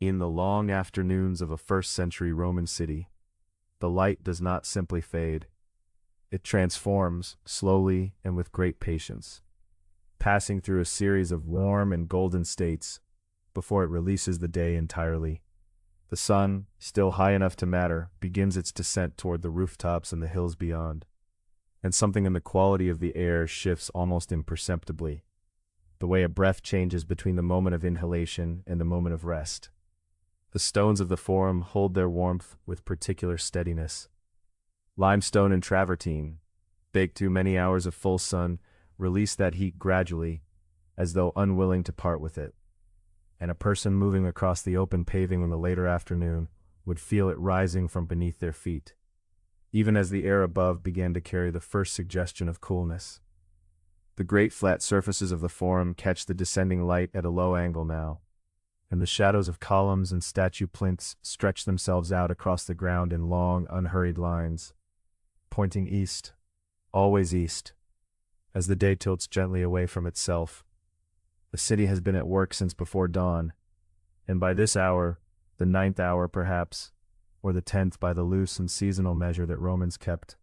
In the long afternoons of a first-century Roman city, the light does not simply fade. It transforms, slowly and with great patience, passing through a series of warm and golden states before it releases the day entirely. The sun, still high enough to matter, begins its descent toward the rooftops and the hills beyond, and something in the quality of the air shifts almost imperceptibly, the way a breath changes between the moment of inhalation and the moment of rest. The stones of the Forum hold their warmth with particular steadiness. Limestone and travertine, baked through many hours of full sun, release that heat gradually, as though unwilling to part with it, and a person moving across the open paving in the later afternoon would feel it rising from beneath their feet, even as the air above began to carry the first suggestion of coolness. The great flat surfaces of the Forum catch the descending light at a low angle now, and the shadows of columns and statue plinths stretch themselves out across the ground in long, unhurried lines, pointing east, always east, as the day tilts gently away from itself. The city has been at work since before dawn, and by this hour, the 9th hour perhaps, or the 10th by the loose and seasonal measure that Romans kept,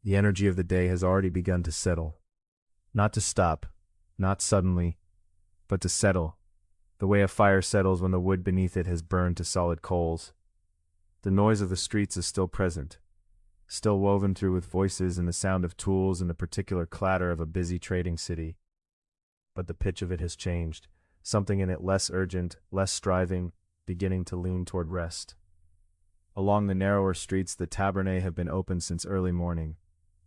the energy of the day has already begun to settle. Not to stop, not suddenly, but to settle, the way a fire settles when the wood beneath it has burned to solid coals. The noise of the streets is still present, still woven through with voices and the sound of tools and the particular clatter of a busy trading city. But the pitch of it has changed, something in it less urgent, less striving, beginning to lean toward rest. Along the narrower streets the tabernae have been open since early morning,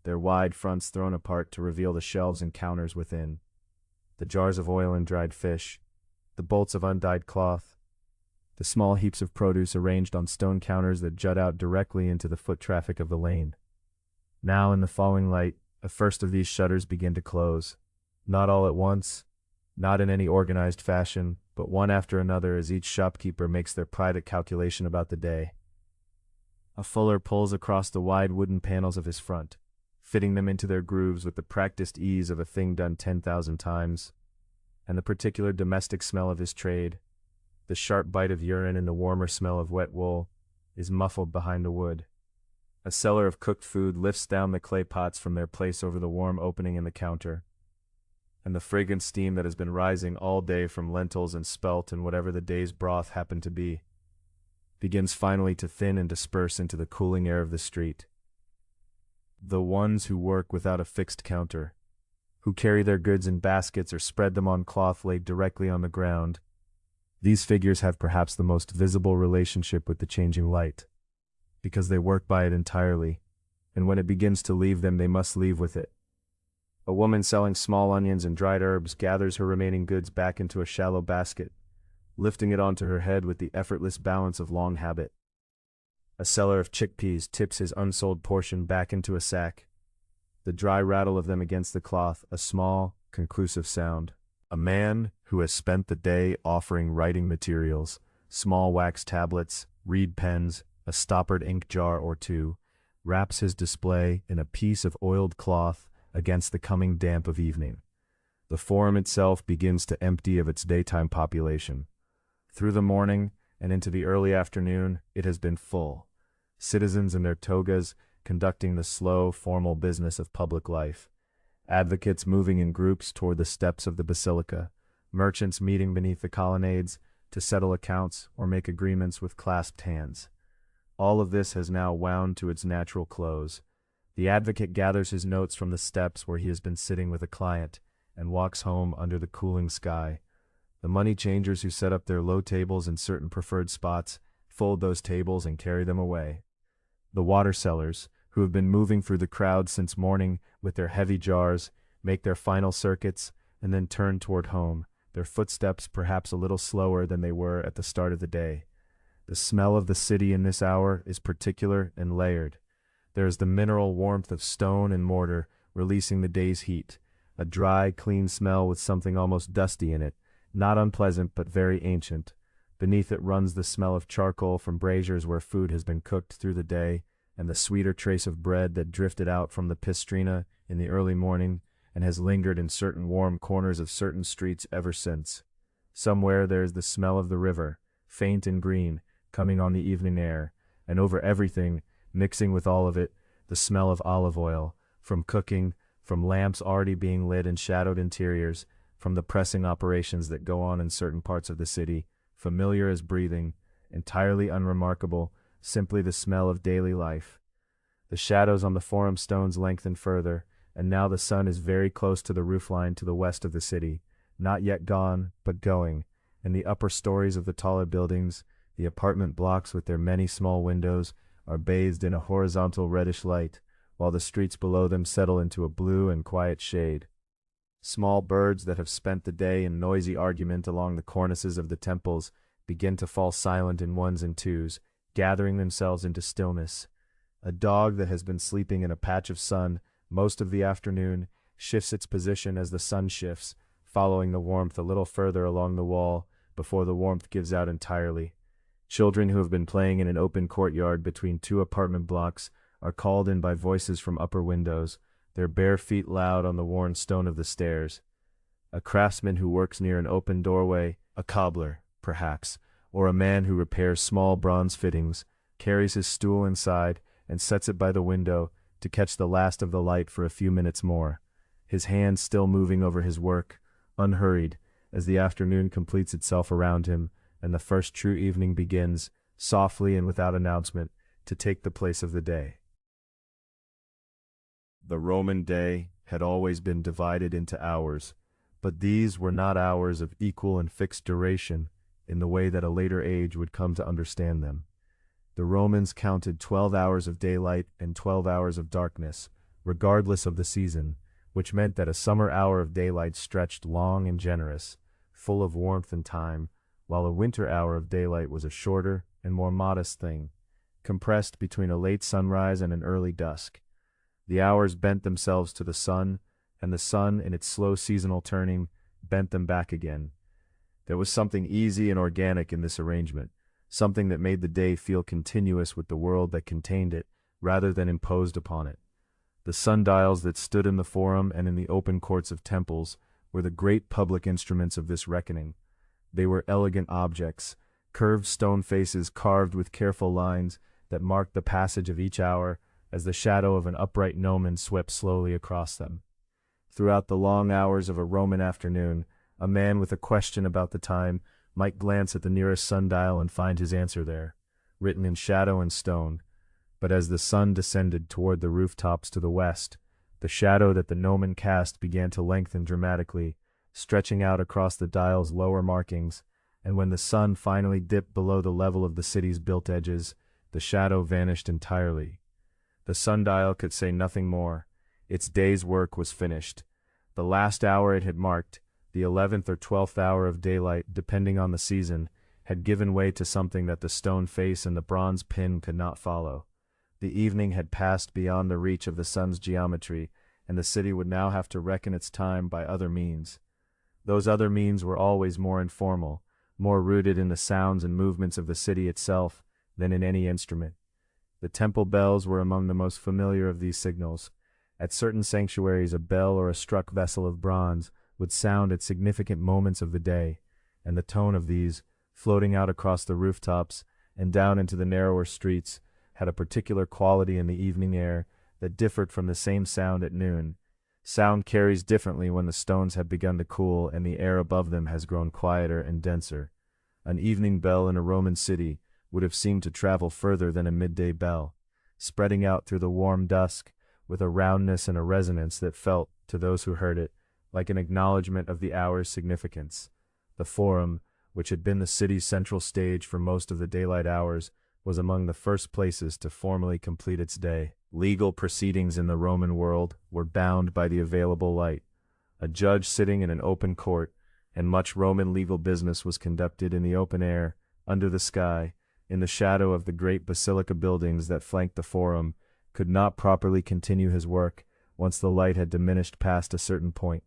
their wide fronts thrown apart to reveal the shelves and counters within, the jars of oil and dried fish, the bolts of undyed cloth, the small heaps of produce arranged on stone counters that jut out directly into the foot traffic of the lane. Now in the falling light, a first of these shutters begin to close, not all at once, not in any organized fashion, but one after another as each shopkeeper makes their private calculation about the day. A fuller pulls across the wide wooden panels of his front, fitting them into their grooves with the practiced ease of a thing done 10,000 times, and the particular domestic smell of his trade, the sharp bite of urine and the warmer smell of wet wool, is muffled behind the wood. A seller of cooked food lifts down the clay pots from their place over the warm opening in the counter, and the fragrant steam that has been rising all day from lentils and spelt and whatever the day's broth happened to be, begins finally to thin and disperse into the cooling air of the street. The ones who work without a fixed counter, who carry their goods in baskets or spread them on cloth laid directly on the ground, these figures have perhaps the most visible relationship with the changing light, because they work by it entirely, and when it begins to leave them they must leave with it. A woman selling small onions and dried herbs gathers her remaining goods back into a shallow basket, lifting it onto her head with the effortless balance of long habit. A seller of chickpeas tips his unsold portion back into a sack, the dry rattle of them against the cloth a small, conclusive sound. A man who has spent the day offering writing materials, small wax tablets, reed pens, a stoppered ink jar or two, wraps his display in a piece of oiled cloth against the coming damp of evening. The Forum itself begins to empty of its daytime population. Through the morning and into the early afternoon it has been full, citizens in their togas conducting the slow, formal business of public life, advocates moving in groups toward the steps of the basilica, merchants meeting beneath the colonnades to settle accounts or make agreements with clasped hands. All of this has now wound to its natural close. The advocate gathers his notes from the steps where he has been sitting with a client and walks home under the cooling sky. The money changers who set up their low tables in certain preferred spots fold those tables and carry them away. The water sellers, who have been moving through the crowd since morning with their heavy jars, make their final circuits and then turn toward home, their footsteps perhaps a little slower than they were at the start of the day. The smell of the city in this hour is particular and layered. There is the mineral warmth of stone and mortar releasing the day's heat, a dry, clean smell with something almost dusty in it, not unpleasant but very ancient. Beneath it runs the smell of charcoal from braziers where food has been cooked through the day, and the sweeter trace of bread that drifted out from the Pistrina in the early morning and has lingered in certain warm corners of certain streets ever since. Somewhere there is the smell of the river, faint and green, coming on the evening air, and over everything, mixing with all of it, the smell of olive oil, from cooking, from lamps already being lit and shadowed interiors, from the pressing operations that go on in certain parts of the city, familiar as breathing, entirely unremarkable, simply the smell of daily life. The shadows on the forum stones lengthen further, and now the sun is very close to the roofline to the west of the city, not yet gone, but going, and the upper stories of the taller buildings, the apartment blocks with their many small windows, are bathed in a horizontal reddish light, while the streets below them settle into a blue and quiet shade. Small birds that have spent the day in noisy argument along the cornices of the temples begin to fall silent in ones and twos, gathering themselves into stillness. A dog that has been sleeping in a patch of sun most of the afternoon shifts its position as the sun shifts, following the warmth a little further along the wall before the warmth gives out entirely. Children who have been playing in an open courtyard between two apartment blocks are called in by voices from upper windows, their bare feet loud on the worn stone of the stairs. A craftsman who works near an open doorway, a cobbler, perhaps, or a man who repairs small bronze fittings, carries his stool inside and sets it by the window to catch the last of the light for a few minutes more, his hands still moving over his work, unhurried, as the afternoon completes itself around him and the first true evening begins, softly and without announcement, to take the place of the day. The Roman day had always been divided into hours, but these were not hours of equal and fixed duration in the way that a later age would come to understand them. The Romans counted 12 hours of daylight and 12 hours of darkness, regardless of the season, which meant that a summer hour of daylight stretched long and generous, full of warmth and time, while a winter hour of daylight was a shorter and more modest thing, compressed between a late sunrise and an early dusk. The hours bent themselves to the sun, and the sun, in its slow seasonal turning, bent them back again. There was something easy and organic in this arrangement, something that made the day feel continuous with the world that contained it, rather than imposed upon it. The sundials that stood in the forum and in the open courts of temples were the great public instruments of this reckoning. They were elegant objects, curved stone faces carved with careful lines that marked the passage of each hour as the shadow of an upright gnomon swept slowly across them. Throughout the long hours of a Roman afternoon, a man with a question about the time might glance at the nearest sundial and find his answer there, written in shadow and stone. But as the sun descended toward the rooftops to the west, the shadow that the gnomon cast began to lengthen dramatically, stretching out across the dial's lower markings, and when the sun finally dipped below the level of the city's built edges, the shadow vanished entirely. The sundial could say nothing more. Its day's work was finished. The last hour it had marked, the 11th or 12th hour of daylight, depending on the season, had given way to something that the stone face and the bronze pin could not follow. The evening had passed beyond the reach of the sun's geometry, and the city would now have to reckon its time by other means. Those other means were always more informal, more rooted in the sounds and movements of the city itself than in any instrument. The temple bells were among the most familiar of these signals. At certain sanctuaries a bell or a struck vessel of bronze would sound at significant moments of the day, and the tone of these, floating out across the rooftops and down into the narrower streets, had a particular quality in the evening air that differed from the same sound at noon. Sound carries differently when the stones have begun to cool and the air above them has grown quieter and denser. An evening bell in a Roman city would have seemed to travel further than a midday bell, spreading out through the warm dusk with a roundness and a resonance that felt, to those who heard it, like an acknowledgment of the hour's significance. The Forum, which had been the city's central stage for most of the daylight hours, was among the first places to formally complete its day. Legal proceedings in the Roman world were bound by the available light. A judge sitting in an open court, and much Roman legal business was conducted in the open air, under the sky, in the shadow of the great basilica buildings that flanked the Forum, could not properly continue his work once the light had diminished past a certain point.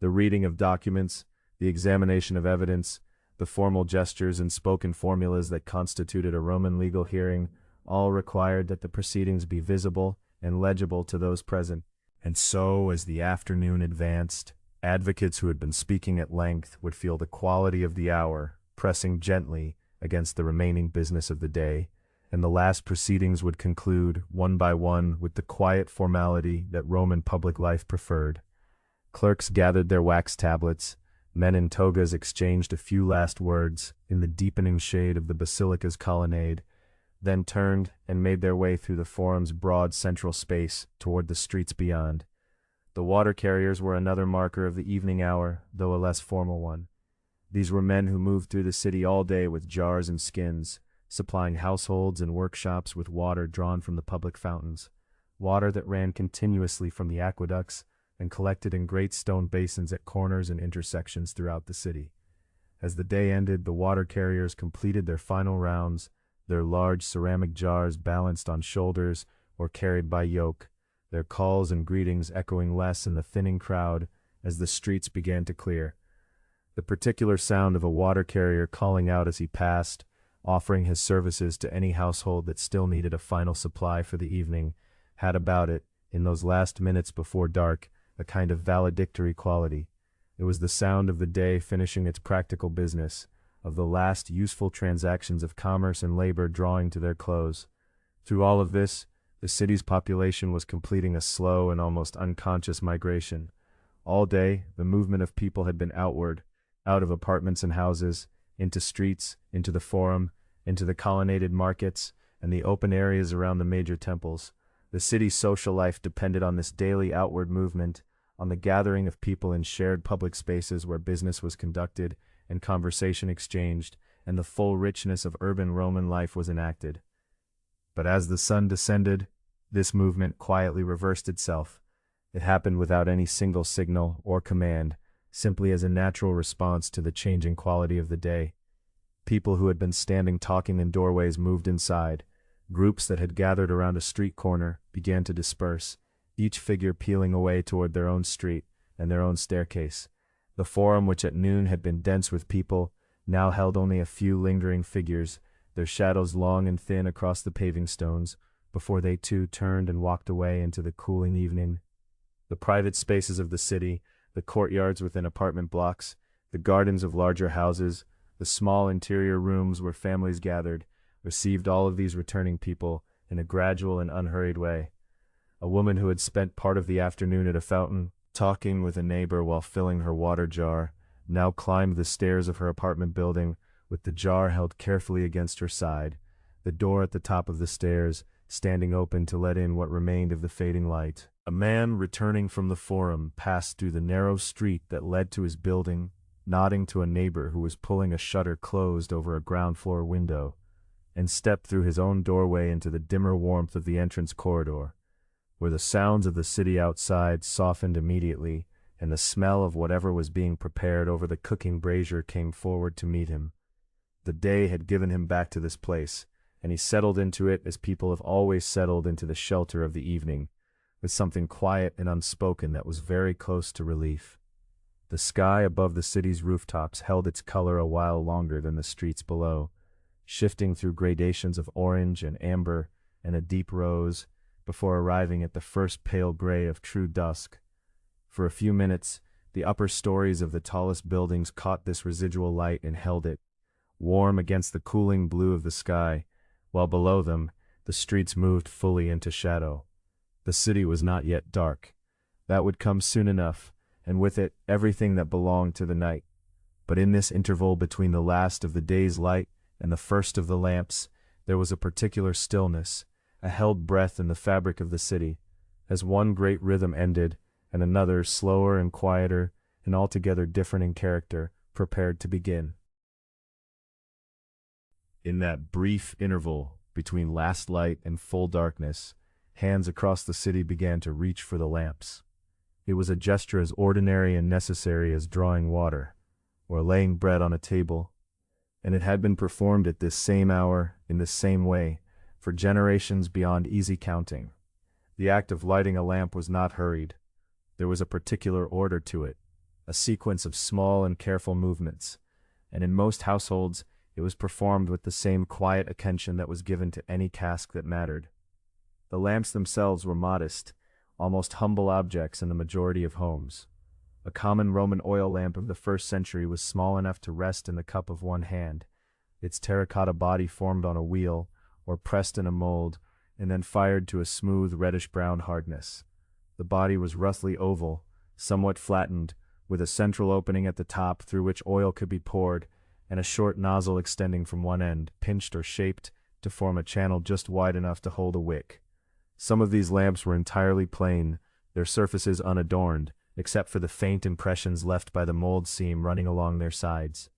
The reading of documents, the examination of evidence, the formal gestures and spoken formulas that constituted a Roman legal hearing all required that the proceedings be visible and legible to those present. And so, as the afternoon advanced, advocates who had been speaking at length would feel the quality of the hour pressing gently against the remaining business of the day, and the last proceedings would conclude, one by one, with the quiet formality that Roman public life preferred. Clerks gathered their wax tablets, men in togas exchanged a few last words in the deepening shade of the basilica's colonnade, then turned and made their way through the forum's broad central space toward the streets beyond. The water carriers were another marker of the evening hour, though a less formal one. These were men who moved through the city all day with jars and skins, supplying households and workshops with water drawn from the public fountains, water that ran continuously from the aqueducts and collected in great stone basins at corners and intersections throughout the city. As the day ended, the water carriers completed their final rounds, their large ceramic jars balanced on shoulders or carried by yoke, their calls and greetings echoing less in the thinning crowd as the streets began to clear. The particular sound of a water carrier calling out as he passed, offering his services to any household that still needed a final supply for the evening, had about it, in those last minutes before dark, a kind of valedictory quality. It was the sound of the day finishing its practical business, of the last useful transactions of commerce and labor drawing to their close. Through all of this, the city's population was completing a slow and almost unconscious migration. All day, the movement of people had been outward, out of apartments and houses, into streets, into the forum, into the colonnaded markets, and the open areas around the major temples. The city's social life depended on this daily outward movement, on the gathering of people in shared public spaces where business was conducted and conversation exchanged, and the full richness of urban Roman life was enacted. But as the sun descended, this movement quietly reversed itself. It happened without any single signal or command, simply as a natural response to the changing quality of the day. People who had been standing talking in doorways moved inside. Groups that had gathered around a street corner began to disperse, each figure peeling away toward their own street and their own staircase. The forum, which at noon had been dense with people, now held only a few lingering figures, their shadows long and thin across the paving stones, before they too turned and walked away into the cooling evening. The private spaces of the city, the courtyards within apartment blocks, the gardens of larger houses, the small interior rooms where families gathered, received all of these returning people in a gradual and unhurried way. A woman who had spent part of the afternoon at a fountain, talking with a neighbor while filling her water jar, now climbed the stairs of her apartment building with the jar held carefully against her side, the door at the top of the stairs standing open to let in what remained of the fading light. A man returning from the forum passed through the narrow street that led to his building, nodding to a neighbor who was pulling a shutter closed over a ground-floor window, and stepped through his own doorway into the dimmer warmth of the entrance corridor, where the sounds of the city outside softened immediately, and the smell of whatever was being prepared over the cooking brazier came forward to meet him. The day had given him back to this place, and he settled into it as people have always settled into the shelter of the evening, with something quiet and unspoken that was very close to relief. The sky above the city's rooftops held its color a while longer than the streets below, shifting through gradations of orange and amber and a deep rose, before arriving at the first pale gray of true dusk. For a few minutes, the upper stories of the tallest buildings caught this residual light and held it, warm against the cooling blue of the sky, while below them, the streets moved fully into shadow. The city was not yet dark. That would come soon enough, and with it, everything that belonged to the night. But in this interval between the last of the day's light and the first of the lamps, there was a particular stillness, a held breath in the fabric of the city, as one great rhythm ended, and another, slower and quieter, and altogether different in character, prepared to begin. In that brief interval between last light and full darkness, hands across the city began to reach for the lamps. It was a gesture as ordinary and necessary as drawing water, or laying bread on a table, and it had been performed at this same hour, in this same way, for generations beyond easy counting. The act of lighting a lamp was not hurried. There was a particular order to it, a sequence of small and careful movements, and in most households it was performed with the same quiet attention that was given to any task that mattered. The lamps themselves were modest, almost humble objects in the majority of homes. A common Roman oil lamp of the 1st century was small enough to rest in the cup of one hand, its terracotta body formed on a wheel, or pressed in a mold, and then fired to a smooth reddish-brown hardness. The body was roughly oval, somewhat flattened, with a central opening at the top through which oil could be poured, and a short nozzle extending from one end, pinched or shaped, to form a channel just wide enough to hold a wick. Some of these lamps were entirely plain, their surfaces unadorned, except for the faint impressions left by the mold seam running along their sides.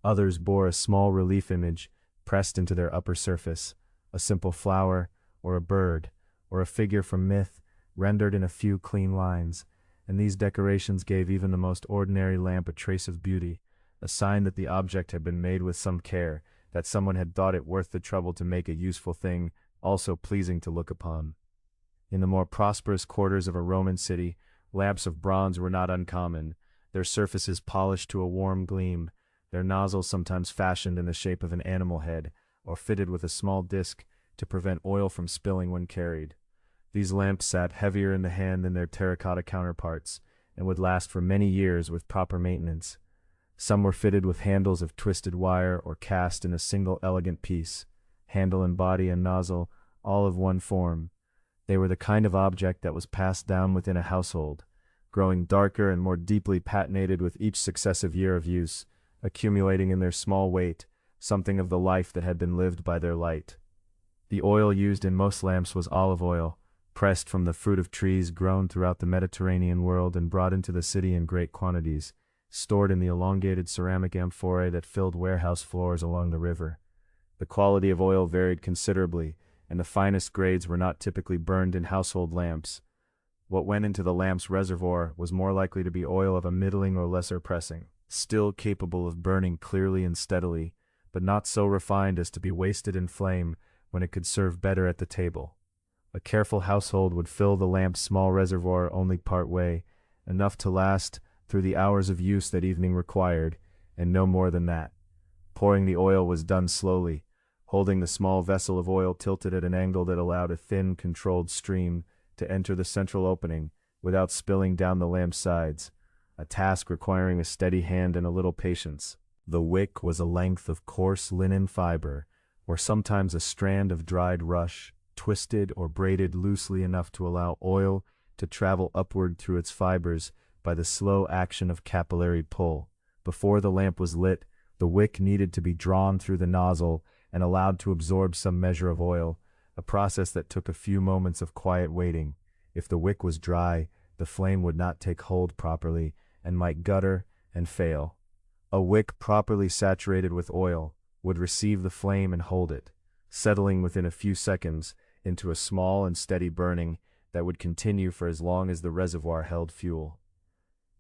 Others bore a small relief image pressed into their upper surface, a simple flower, or a bird, or a figure from myth, rendered in a few clean lines, and these decorations gave even the most ordinary lamp a trace of beauty, a sign that the object had been made with some care, that someone had thought it worth the trouble to make a useful thing, also pleasing to look upon. In the more prosperous quarters of a Roman city, lamps of bronze were not uncommon, their surfaces polished to a warm gleam, their nozzles sometimes fashioned in the shape of an animal head, or fitted with a small disc to prevent oil from spilling when carried. These lamps sat heavier in the hand than their terracotta counterparts, and would last for many years with proper maintenance. Some were fitted with handles of twisted wire or cast in a single elegant piece, handle and body and nozzle, all of one form. They were the kind of object that was passed down within a household, growing darker and more deeply patinated with each successive year of use, accumulating in their small weight something of the life that had been lived by their light. The oil used in most lamps was olive oil, pressed from the fruit of trees grown throughout the Mediterranean world and brought into the city in great quantities, stored in the elongated ceramic amphorae that filled warehouse floors along the river. The quality of oil varied considerably, and the finest grades were not typically burned in household lamps. What went into the lamp's reservoir was more likely to be oil of a middling or lesser pressing, still capable of burning clearly and steadily, but not so refined as to be wasted in flame when it could serve better at the table. A careful household would fill the lamp's small reservoir only part way, enough to last through the hours of use that evening required, and no more than that. Pouring the oil was done slowly, holding the small vessel of oil tilted at an angle that allowed a thin, controlled stream to enter the central opening without spilling down the lamp's sides, a task requiring a steady hand and a little patience. The wick was a length of coarse linen fiber, or sometimes a strand of dried rush, twisted or braided loosely enough to allow oil to travel upward through its fibers by the slow action of capillary pull. Before the lamp was lit, the wick needed to be drawn through the nozzle and allowed to absorb some measure of oil, a process that took a few moments of quiet waiting. If the wick was dry, the flame would not take hold properly and might gutter and fail. A wick properly saturated with oil would receive the flame and hold it, settling within a few seconds into a small and steady burning that would continue for as long as the reservoir held fuel.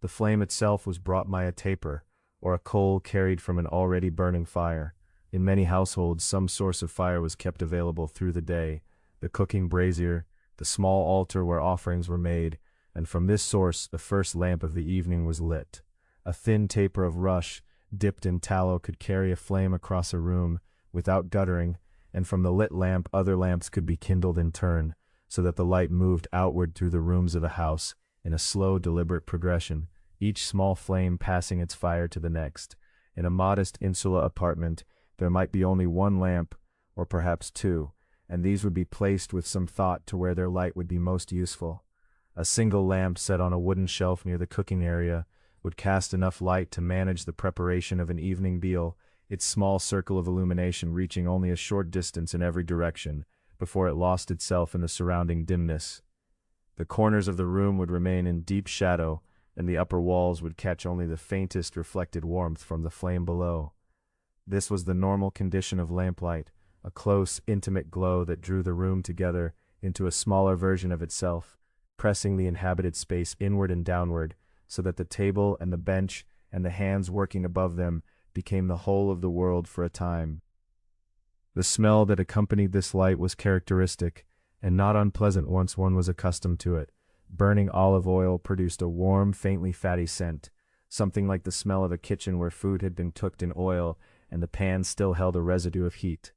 The flame itself was brought by a taper, or a coal carried from an already burning fire. In many households, some source of fire was kept available through the day, the cooking brazier, the small altar where offerings were made, and from this source the first lamp of the evening was lit. A thin taper of rush, dipped in tallow, could carry a flame across a room without guttering, and from the lit lamp other lamps could be kindled in turn, so that the light moved outward through the rooms of the house in a slow, deliberate progression, each small flame passing its fire to the next. In a modest Insula apartment, there might be only one lamp, or perhaps two, and these would be placed with some thought to where their light would be most useful. A single lamp set on a wooden shelf near the cooking area would cast enough light to manage the preparation of an evening meal, its small circle of illumination reaching only a short distance in every direction before it lost itself in the surrounding dimness. The corners of the room would remain in deep shadow, and the upper walls would catch only the faintest reflected warmth from the flame below. This was the normal condition of lamplight, a close, intimate glow that drew the room together into a smaller version of itself, pressing the inhabited space inward and downward, so that the table and the bench and the hands working above them became the whole of the world for a time. The smell that accompanied this light was characteristic, and not unpleasant once one was accustomed to it. Burning olive oil produced a warm, faintly fatty scent, something like the smell of a kitchen where food had been cooked in oil and the pan still held a residue of heat.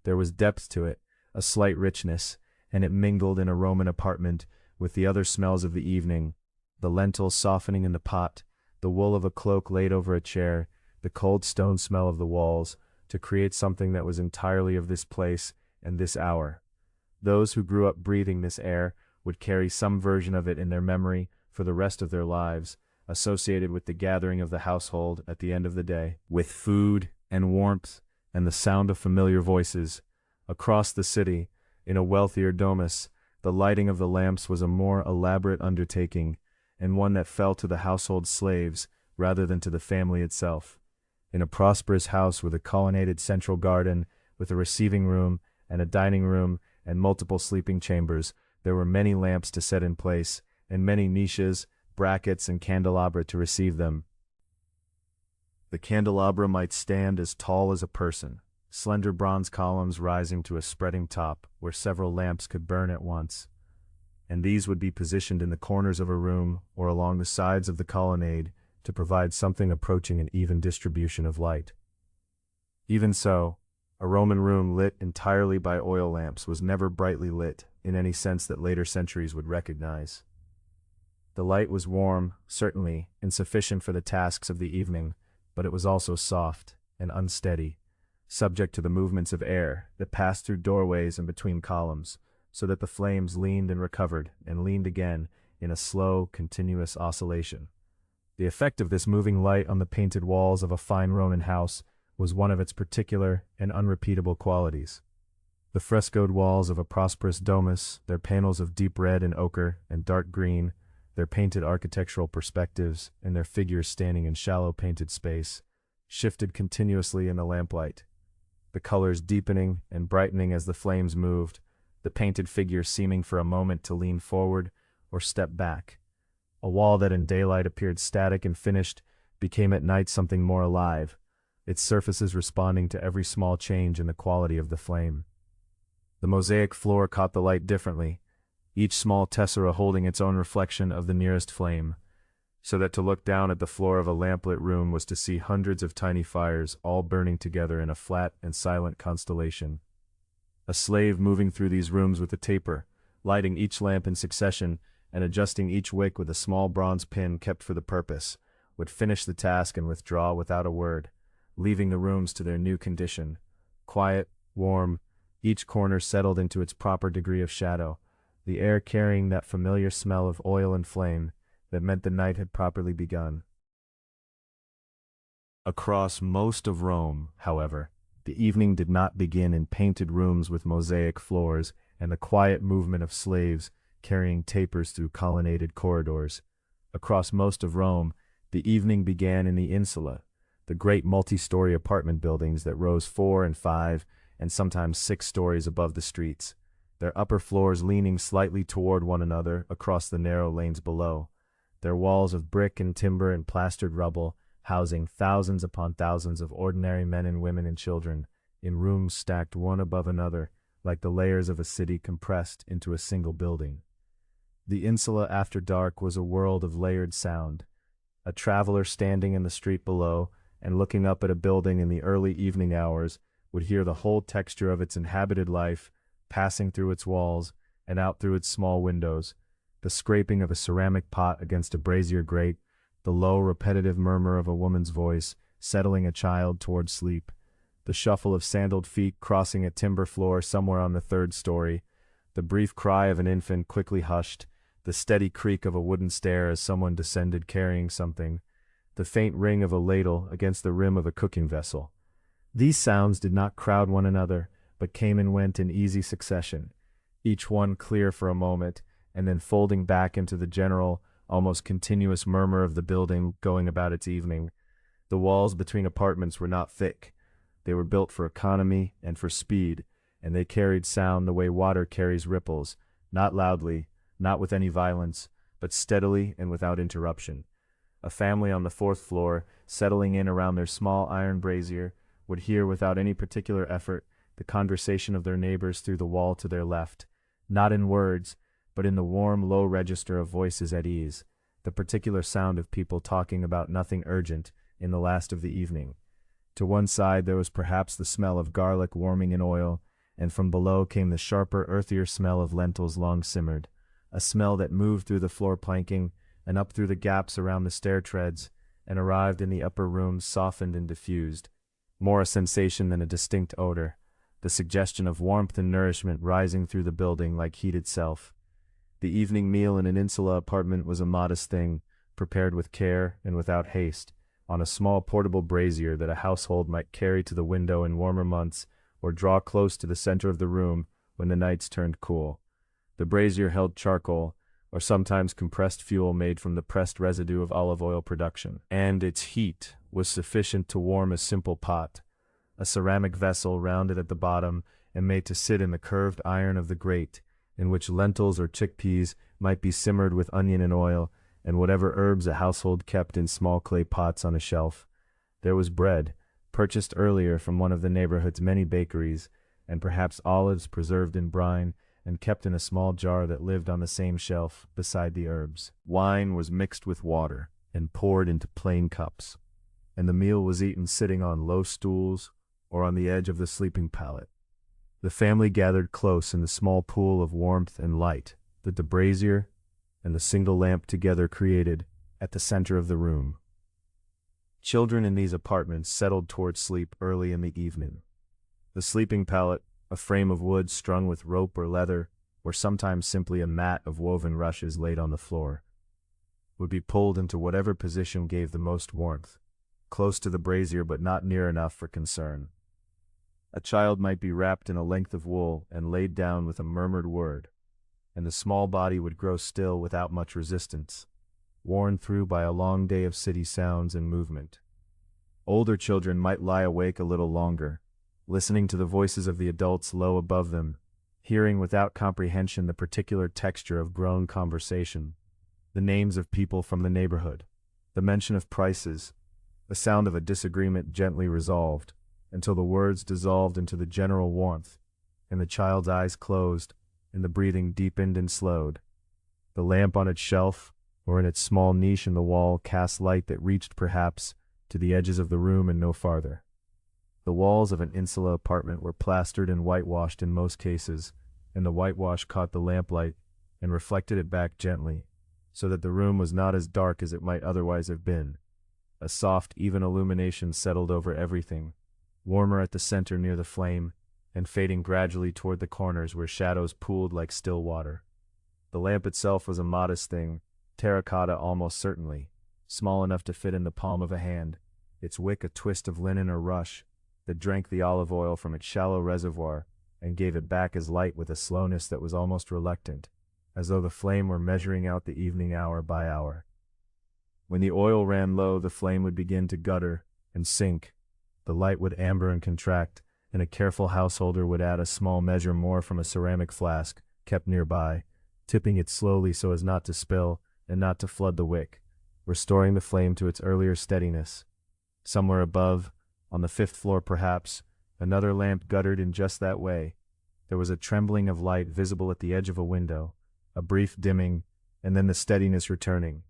There was depth to it, a slight richness, and it mingled in a Roman apartment with the other smells of the evening, the lentils softening in the pot, the wool of a cloak laid over a chair, the cold stone smell of the walls, to create something that was entirely of this place and this hour. Those who grew up breathing this air would carry some version of it in their memory for the rest of their lives, associated with the gathering of the household at the end of the day, with food and warmth and the sound of familiar voices. Across the city, in a wealthier Domus, the lighting of the lamps was a more elaborate undertaking, and one that fell to the household slaves rather than to the family itself. In a prosperous house with a colonnaded central garden, with a receiving room and a dining room and multiple sleeping chambers, there were many lamps to set in place, and many niches, brackets, and candelabra to receive them. The candelabra might stand as tall as a person, slender bronze columns rising to a spreading top where several lamps could burn at once, and these would be positioned in the corners of a room or along the sides of the colonnade to provide something approaching an even distribution of light. Even so, a Roman room lit entirely by oil lamps was never brightly lit in any sense that later centuries would recognize. The light was warm, certainly, and sufficient for the tasks of the evening, but it was also soft and unsteady, subject to the movements of air that passed through doorways and between columns, so that the flames leaned and recovered and leaned again in a slow, continuous oscillation. The effect of this moving light on the painted walls of a fine Roman house was one of its particular and unrepeatable qualities. The frescoed walls of a prosperous domus, their panels of deep red and ochre and dark green, their painted architectural perspectives, and their figures standing in shallow painted space, shifted continuously in the lamplight, the colors deepening and brightening as the flames moved, the painted figures seeming for a moment to lean forward or step back. A wall that in daylight appeared static and finished became at night something more alive, its surfaces responding to every small change in the quality of the flame. The mosaic floor caught the light differently, each small tessera holding its own reflection of the nearest flame, so that to look down at the floor of a lamplit room was to see hundreds of tiny fires all burning together in a flat and silent constellation. A slave moving through these rooms with a taper, lighting each lamp in succession and adjusting each wick with a small bronze pin kept for the purpose, would finish the task and withdraw without a word, leaving the rooms to their new condition, quiet, warm, each corner settled into its proper degree of shadow, the air carrying that familiar smell of oil and flame that meant the night had properly begun. Across most of Rome, however, the evening did not begin in painted rooms with mosaic floors and the quiet movement of slaves carrying tapers through colonnaded corridors. Across most of Rome, the evening began in the Insula, the great multi-story apartment buildings that rose 4 and 5 and sometimes 6 stories above the streets, their upper floors leaning slightly toward one another across the narrow lanes below, their walls of brick and timber and plastered rubble housing thousands upon thousands of ordinary men and women and children, in rooms stacked one above another, like the layers of a city compressed into a single building. The Insula after dark was a world of layered sound. A traveler standing in the street below and looking up at a building in the early evening hours would hear the whole texture of its inhabited life passing through its walls and out through its small windows, the scraping of a ceramic pot against a brazier grate, the low, repetitive murmur of a woman's voice settling a child toward sleep, the shuffle of sandaled feet crossing a timber floor somewhere on the 3rd story, the brief cry of an infant quickly hushed, the steady creak of a wooden stair as someone descended carrying something, the faint ring of a ladle against the rim of a cooking vessel. These sounds did not crowd one another, but came and went in easy succession, each one clear for a moment, and then folding back into the general, almost continuous murmur of the building going about its evening. The walls between apartments were not thick. They were built for economy and for speed, and they carried sound the way water carries ripples, not loudly, not with any violence, but steadily and without interruption. A family on the 4th floor, settling in around their small iron brazier, would hear without any particular effort the conversation of their neighbors through the wall to their left, not in words, but in the warm, low register of voices at ease, the particular sound of people talking about nothing urgent in the last of the evening. To one side there was perhaps the smell of garlic warming in oil, and from below came the sharper, earthier smell of lentils long simmered, a smell that moved through the floor planking and up through the gaps around the stair treads, and arrived in the upper rooms softened and diffused, more a sensation than a distinct odor, the suggestion of warmth and nourishment rising through the building like heat itself. The evening meal in an Insula apartment was a modest thing, prepared with care and without haste, on a small portable brazier that a household might carry to the window in warmer months or draw close to the center of the room when the nights turned cool. The brazier held charcoal, or sometimes compressed fuel made from the pressed residue of olive oil production, and its heat was sufficient to warm a simple pot, a ceramic vessel rounded at the bottom and made to sit in the curved iron of the grate, in which lentils or chickpeas might be simmered with onion and oil, and whatever herbs a household kept in small clay pots on a shelf. There was bread, purchased earlier from one of the neighborhood's many bakeries, and perhaps olives preserved in brine and kept in a small jar that lived on the same shelf beside the herbs. Wine was mixed with water and poured into plain cups, and the meal was eaten sitting on low stools or on the edge of the sleeping pallet. The family gathered close in the small pool of warmth and light that the brazier and the single lamp together created at the center of the room. Children in these apartments settled toward sleep early in the evening. The sleeping pallet, a frame of wood strung with rope or leather, or sometimes simply a mat of woven rushes laid on the floor, would be pulled into whatever position gave the most warmth, close to the brazier but not near enough for concern. A child might be wrapped in a length of wool and laid down with a murmured word, and the small body would grow still without much resistance, worn through by a long day of city sounds and movement. Older children might lie awake a little longer, listening to the voices of the adults low above them, hearing without comprehension the particular texture of grown conversation, the names of people from the neighborhood, the mention of prices, the sound of a disagreement gently resolved, until the words dissolved into the general warmth, and the child's eyes closed, and the breathing deepened and slowed. The lamp on its shelf, or in its small niche in the wall, cast light that reached, perhaps, to the edges of the room and no farther. The walls of an Insula apartment were plastered and whitewashed in most cases, and the whitewash caught the lamplight and reflected it back gently, so that the room was not as dark as it might otherwise have been. A soft, even illumination settled over everything, warmer at the center near the flame, and fading gradually toward the corners where shadows pooled like still water. The lamp itself was a modest thing, terracotta almost certainly, small enough to fit in the palm of a hand, its wick a twist of linen or rush, that drank the olive oil from its shallow reservoir and gave it back as light with a slowness that was almost reluctant, as though the flame were measuring out the evening hour by hour. When the oil ran low, the flame would begin to gutter and sink, the light would amber and contract, and a careful householder would add a small measure more from a ceramic flask kept nearby, tipping it slowly so as not to spill and not to flood the wick, restoring the flame to its earlier steadiness. Somewhere above, on the 5th floor perhaps, another lamp guttered in just that way. There was a trembling of light visible at the edge of a window, a brief dimming, and then the steadiness returning.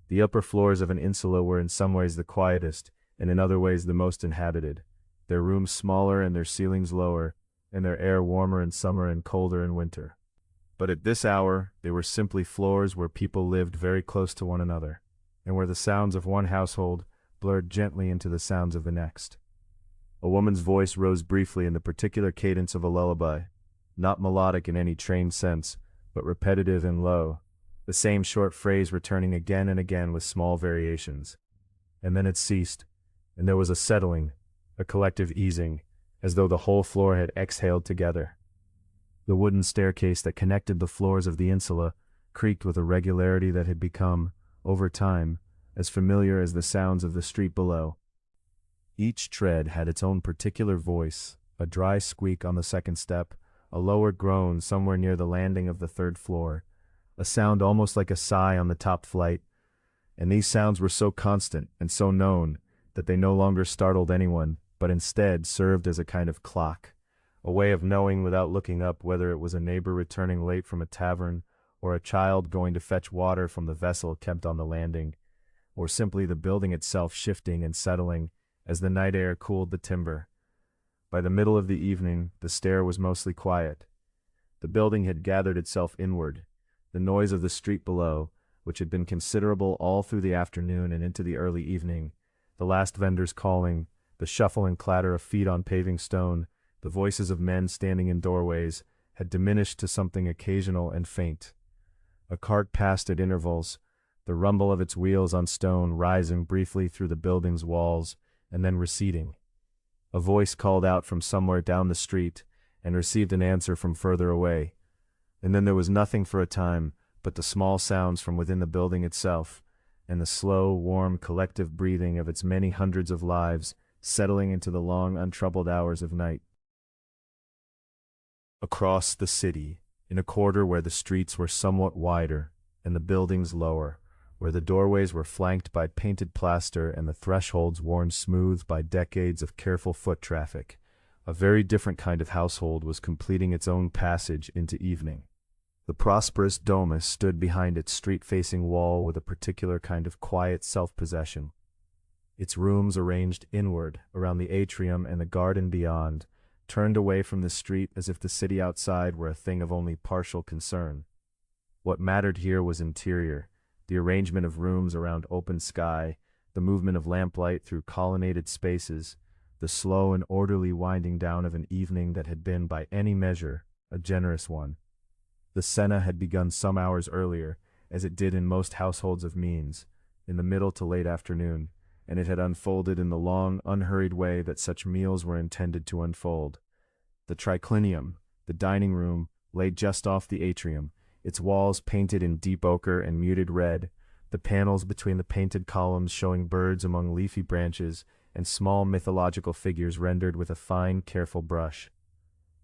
The upper floors of an Insula were in some ways the quietest, and in other ways the most inhabited, their rooms smaller and their ceilings lower, and their air warmer in summer and colder in winter. But at this hour they were simply floors where people lived very close to one another, and where the sounds of one household blurred gently into the sounds of the next. A woman's voice rose briefly in the particular cadence of a lullaby, not melodic in any trained sense, but repetitive and low, the same short phrase returning again and again with small variations. And then it ceased, and there was a settling, a collective easing, as though the whole floor had exhaled together. The wooden staircase that connected the floors of the Insula creaked with a regularity that had become, over time, as familiar as the sounds of the street below. Each tread had its own particular voice, a dry squeak on the 2nd step, a lower groan somewhere near the landing of the 3rd floor, a sound almost like a sigh on the top flight, and these sounds were so constant and so known that they no longer startled anyone, but instead served as a kind of clock, a way of knowing without looking up whether it was a neighbor returning late from a tavern, or a child going to fetch water from the vessel kept on the landing, or simply the building itself shifting and settling as the night air cooled the timber. By the middle of the evening, the stair was mostly quiet. The building had gathered itself inward. The noise of the street below, which had been considerable all through the afternoon and into the early evening, the last vendors calling, The shuffle and clatter of feet on paving stone, the voices of men standing in doorways, had diminished to something occasional and faint. A cart passed at intervals, the rumble of its wheels on stone rising briefly through the building's walls and then receding. A voice called out from somewhere down the street and received an answer from further away. And then there was nothing for a time but the small sounds from within the building itself, and the slow, warm, collective breathing of its many hundreds of lives settling into the long, untroubled hours of night. Across the city, in a quarter where the streets were somewhat wider and the buildings lower, where the doorways were flanked by painted plaster and the thresholds worn smooth by decades of careful foot traffic, a very different kind of household was completing its own passage into evening. The prosperous Domus stood behind its street-facing wall with a particular kind of quiet self-possession. Its rooms arranged inward around the atrium and the garden beyond, turned away from the street as if the city outside were a thing of only partial concern. What mattered here was interior, the arrangement of rooms around open sky, the movement of lamplight through colonnaded spaces, the slow and orderly winding down of an evening that had been, by any measure, a generous one. The Senna had begun some hours earlier, as it did in most households of means, in the middle to late afternoon, and it had unfolded in the long, unhurried way that such meals were intended to unfold. The triclinium, the dining room, lay just off the atrium, its walls painted in deep ochre and muted red, the panels between the painted columns showing birds among leafy branches and small mythological figures rendered with a fine, careful brush.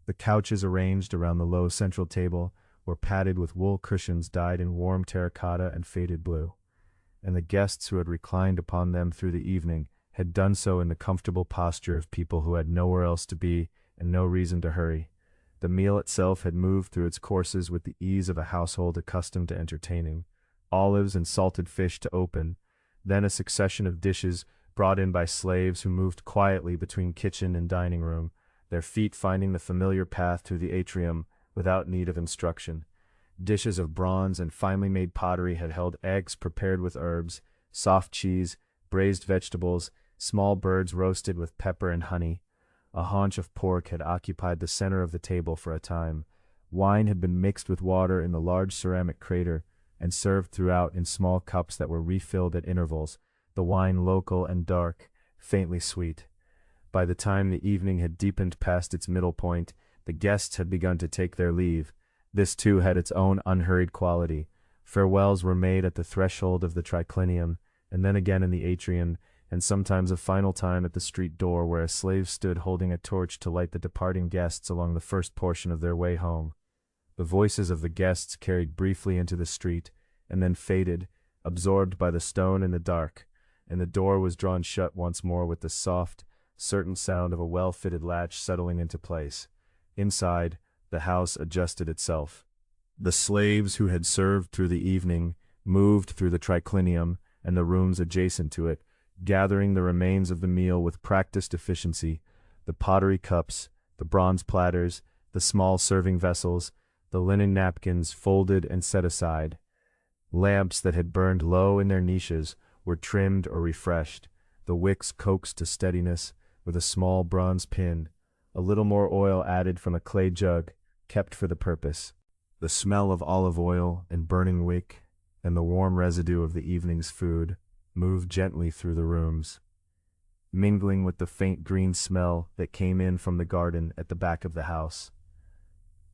The couches arranged around the low central table were padded with wool cushions dyed in warm terracotta and faded blue, and the guests who had reclined upon them through the evening had done so in the comfortable posture of people who had nowhere else to be and no reason to hurry. The meal itself had moved through its courses with the ease of a household accustomed to entertaining. Olives and salted fish to open, then a succession of dishes brought in by slaves who moved quietly between kitchen and dining room, their feet finding the familiar path through the atrium without need of instruction. Dishes of bronze and finely made pottery had held eggs prepared with herbs, soft cheese, braised vegetables, small birds roasted with pepper and honey. A haunch of pork had occupied the center of the table for a time. Wine had been mixed with water in the large ceramic crater and served throughout in small cups that were refilled at intervals, the wine local and dark, faintly sweet. By the time the evening had deepened past its middle point, the guests had begun to take their leave. This too had its own unhurried quality. Farewells were made at the threshold of the triclinium, and then again in the atrium, and sometimes a final time at the street door where a slave stood holding a torch to light the departing guests along the first portion of their way home. The voices of the guests carried briefly into the street, and then faded, absorbed by the stone and the dark, and the door was drawn shut once more with the soft, certain sound of a well-fitted latch settling into place. Inside, the house adjusted itself. The slaves who had served through the evening moved through the triclinium and the rooms adjacent to it, gathering the remains of the meal with practiced efficiency, the pottery cups, the bronze platters, the small serving vessels, the linen napkins folded and set aside. Lamps that had burned low in their niches were trimmed or refreshed, the wicks coaxed to steadiness with a small bronze pin, a little more oil added from a clay jug, kept for the purpose. The smell of olive oil and burning wick, and the warm residue of the evening's food, moved gently through the rooms, mingling with the faint green smell that came in from the garden at the back of the house.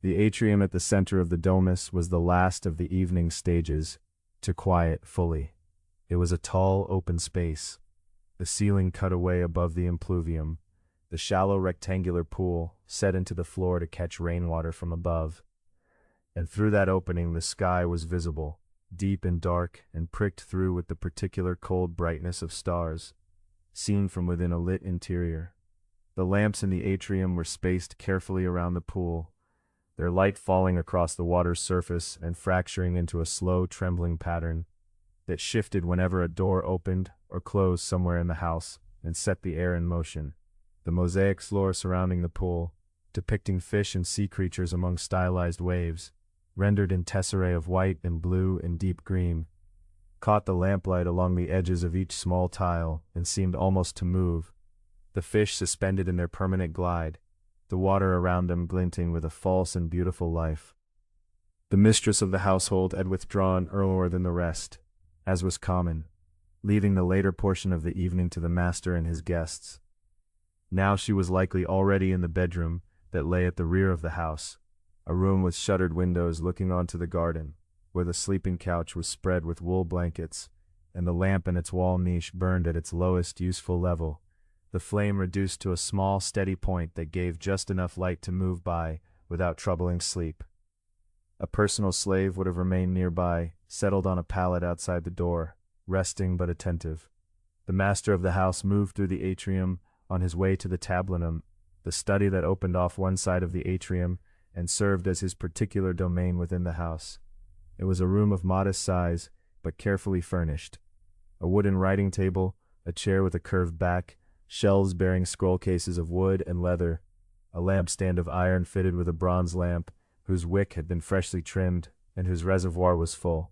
The atrium at the center of the Domus was the last of the evening stages to quiet fully. It was a tall, open space, the ceiling cut away above the impluvium, the shallow rectangular pool set into the floor to catch rainwater from above. And through that opening the sky was visible, deep and dark and pricked through with the particular cold brightness of stars, seen from within a lit interior. The lamps in the atrium were spaced carefully around the pool, their light falling across the water's surface and fracturing into a slow, trembling pattern that shifted whenever a door opened or closed somewhere in the house and set the air in motion. The mosaic floor surrounding the pool, depicting fish and sea creatures among stylized waves, rendered in tesserae of white and blue and deep green, caught the lamplight along the edges of each small tile and seemed almost to move, the fish suspended in their permanent glide, the water around them glinting with a false and beautiful life. The mistress of the household had withdrawn earlier than the rest, as was common, leaving the later portion of the evening to the master and his guests. Now she was likely already in the bedroom that lay at the rear of the house, a room with shuttered windows looking onto the garden, where the sleeping couch was spread with wool blankets, and the lamp in its wall niche burned at its lowest useful level, the flame reduced to a small steady point that gave just enough light to move by without troubling sleep. A personal slave would have remained nearby, settled on a pallet outside the door, resting but attentive. The master of the house moved through the atrium on his way to the tablinum, the study that opened off one side of the atrium and served as his particular domain within the house. It was a room of modest size, but carefully furnished. A wooden writing table, a chair with a curved back, shelves bearing scroll cases of wood and leather, a lampstand of iron fitted with a bronze lamp, whose wick had been freshly trimmed and whose reservoir was full.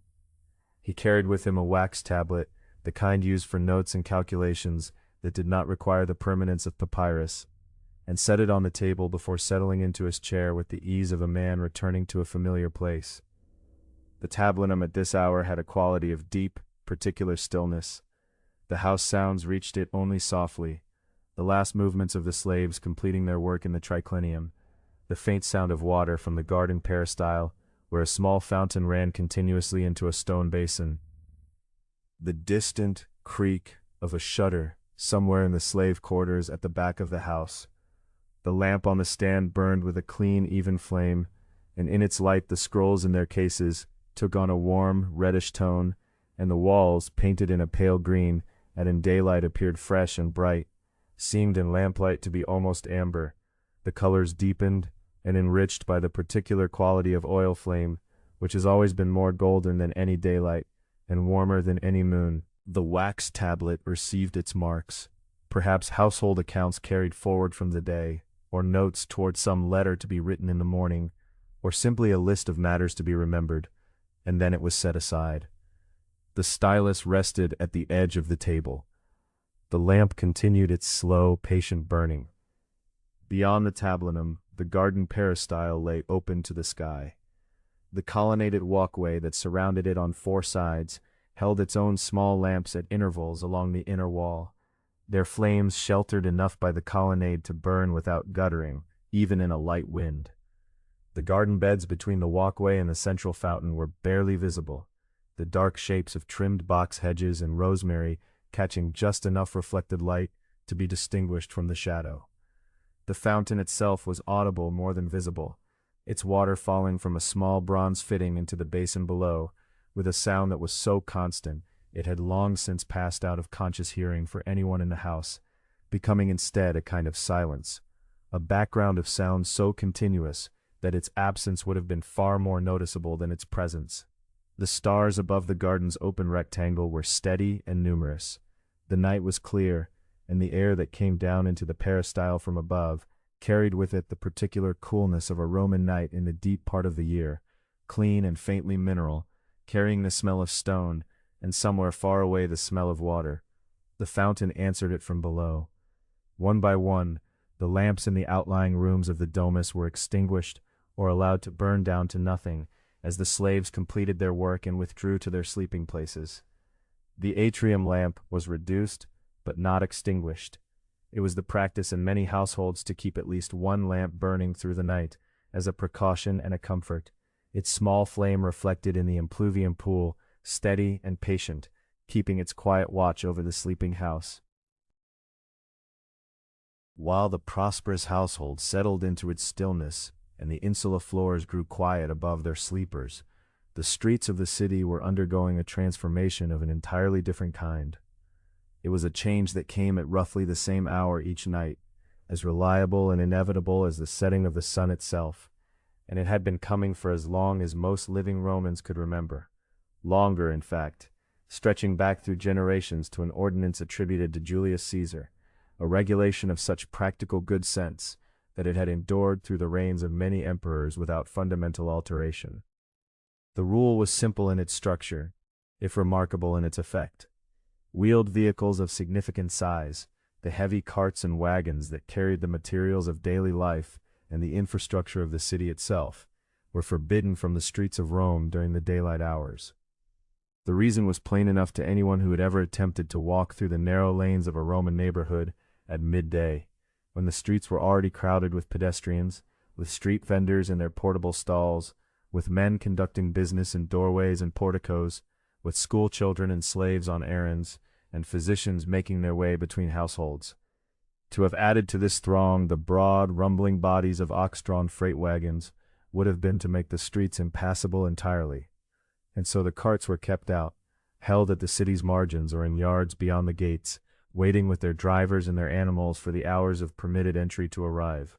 He carried with him a wax tablet, the kind used for notes and calculations that did not require the permanence of papyrus, and set it on the table before settling into his chair with the ease of a man returning to a familiar place. The tablinum at this hour had a quality of deep, particular stillness. The house sounds reached it only softly, the last movements of the slaves completing their work in the triclinium, the faint sound of water from the garden peristyle, where a small fountain ran continuously into a stone basin, the distant creak of a shutter somewhere in the slave quarters at the back of the house. The lamp on the stand burned with a clean, even flame, and in its light the scrolls in their cases took on a warm, reddish tone, and the walls, painted in a pale green, and in daylight appeared fresh and bright, seemed in lamplight to be almost amber, the colors deepened and enriched by the particular quality of oil flame, which has always been more golden than any daylight, and warmer than any moon. The wax tablet received its marks, perhaps household accounts carried forward from the day, or notes toward some letter to be written in the morning, or simply a list of matters to be remembered, and then it was set aside. The stylus rested at the edge of the table. The lamp continued its slow, patient burning. Beyond the tablinum, the garden peristyle lay open to the sky. The colonnaded walkway that surrounded it on four sides held its own small lamps at intervals along the inner wall, their flames sheltered enough by the colonnade to burn without guttering, even in a light wind. The garden beds between the walkway and the central fountain were barely visible, the dark shapes of trimmed box hedges and rosemary catching just enough reflected light to be distinguished from the shadow. The fountain itself was audible more than visible, its water falling from a small bronze fitting into the basin below, with a sound that was so constant it had long since passed out of conscious hearing for anyone in the house, becoming instead a kind of silence, a background of sound so continuous that its absence would have been far more noticeable than its presence. The stars above the garden's open rectangle were steady and numerous. The night was clear, and the air that came down into the peristyle from above carried with it the particular coolness of a Roman night in the deep part of the year, clean and faintly mineral, carrying the smell of stone, and somewhere far away the smell of water. The fountain answered it from below. One by one, the lamps in the outlying rooms of the Domus were extinguished or allowed to burn down to nothing, as the slaves completed their work and withdrew to their sleeping places. The atrium lamp was reduced, but not extinguished. It was the practice in many households to keep at least one lamp burning through the night, as a precaution and a comfort, its small flame reflected in the impluvium pool, steady and patient, keeping its quiet watch over the sleeping house. While the prosperous household settled into its stillness, and the Insula floors grew quiet above their sleepers, the streets of the city were undergoing a transformation of an entirely different kind. It was a change that came at roughly the same hour each night, as reliable and inevitable as the setting of the sun itself, and it had been coming for as long as most living Romans could remember. Longer, in fact, stretching back through generations to an ordinance attributed to Julius Caesar, a regulation of such practical good sense that it had endured through the reigns of many emperors without fundamental alteration. The rule was simple in its structure, if remarkable in its effect. Wheeled vehicles of significant size, The heavy carts and wagons that carried the materials of daily life and the infrastructure of the city itself were forbidden from the streets of Rome during the daylight hours. The reason was plain enough to anyone who had ever attempted to walk through the narrow lanes of a Roman neighborhood at midday, when the streets were already crowded with pedestrians, with street vendors in their portable stalls, with men conducting business in doorways and porticos, with school children and slaves on errands, and physicians making their way between households. To have added to this throng the broad, rumbling bodies of ox-drawn freight wagons would have been to make the streets impassable entirely. And so the carts were kept out, held at the city's margins or in yards beyond the gates, waiting with their drivers and their animals for the hours of permitted entry to arrive.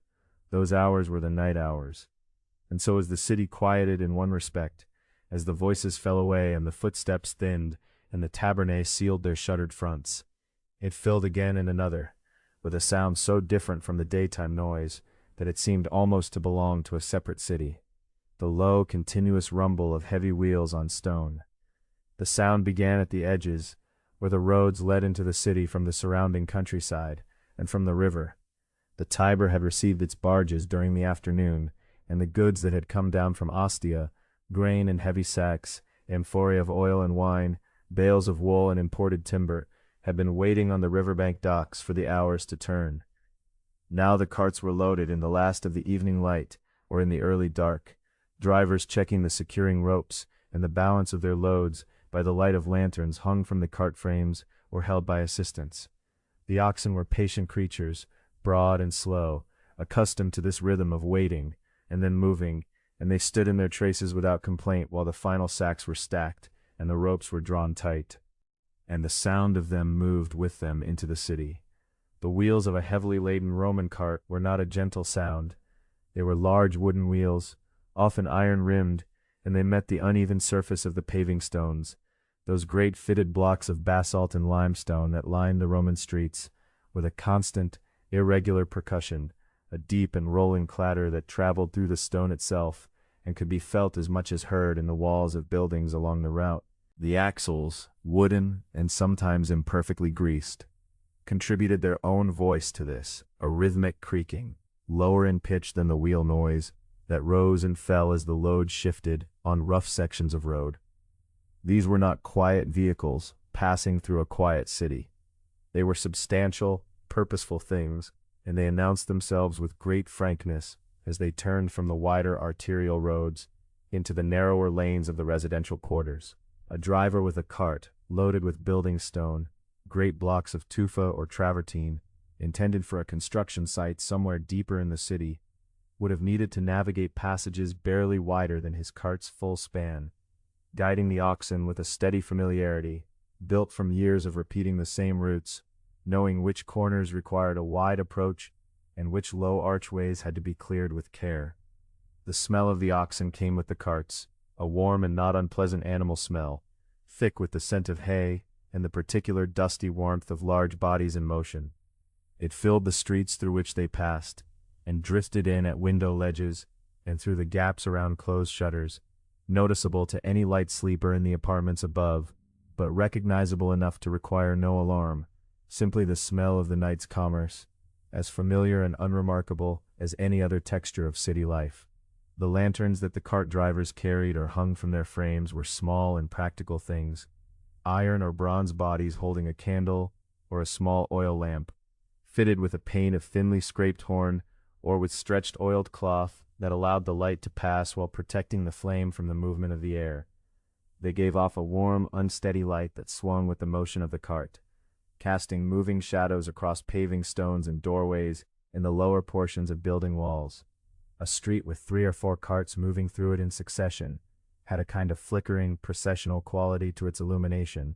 Those hours were the night hours. And so as the city quieted in one respect, as the voices fell away and the footsteps thinned and the tabernae sealed their shuttered fronts, it filled again in another, with a sound so different from the daytime noise that it seemed almost to belong to a separate city. The low, continuous rumble of heavy wheels on stone. The sound began at the edges, where the roads led into the city from the surrounding countryside and from the river. The Tiber had received its barges during the afternoon, and the goods that had come down from Ostia, grain and heavy sacks, amphorae of oil and wine, bales of wool and imported timber, had been waiting on the riverbank docks for the hours to turn. Now the carts were loaded in the last of the evening light or in the early dark, drivers checking the securing ropes and the balance of their loads by the light of lanterns hung from the cart frames or held by assistants. The oxen were patient creatures, broad and slow, accustomed to this rhythm of waiting and then moving, and they stood in their traces without complaint while the final sacks were stacked and the ropes were drawn tight. And the sound of them moved with them into the city. The wheels of a heavily laden Roman cart were not a gentle sound. They were large wooden wheels, often iron-rimmed, and they met the uneven surface of the paving stones, those great fitted blocks of basalt and limestone that lined the Roman streets, with a constant, irregular percussion, a deep and rolling clatter that traveled through the stone itself and could be felt as much as heard in the walls of buildings along the route. The axles, wooden and sometimes imperfectly greased, contributed their own voice to this, a rhythmic creaking, lower in pitch than the wheel noise, that rose and fell as the load shifted on rough sections of road. These were not quiet vehicles passing through a quiet city. They were substantial, purposeful things, and they announced themselves with great frankness as they turned from the wider arterial roads into the narrower lanes of the residential quarters. A driver with a cart, loaded with building stone, great blocks of tufa or travertine, intended for a construction site somewhere deeper in the city, would have needed to navigate passages barely wider than his cart's full span, guiding the oxen with a steady familiarity, built from years of repeating the same routes, knowing which corners required a wide approach and which low archways had to be cleared with care. The smell of the oxen came with the carts, a warm and not unpleasant animal smell, thick with the scent of hay and the particular dusty warmth of large bodies in motion. It filled the streets through which they passed, and drifted in at window ledges and through the gaps around closed shutters, noticeable to any light sleeper in the apartments above, but recognizable enough to require no alarm, simply the smell of the night's commerce, as familiar and unremarkable as any other texture of city life. The lanterns that the cart drivers carried or hung from their frames were small and practical things, iron or bronze bodies holding a candle or a small oil lamp, fitted with a pane of thinly scraped horn or with stretched oiled cloth that allowed the light to pass while protecting the flame from the movement of the air. They gave off a warm, unsteady light that swung with the motion of the cart, casting moving shadows across paving stones and doorways in the lower portions of building walls. A street with 3 or 4 carts moving through it in succession had a kind of flickering, processional quality to its illumination,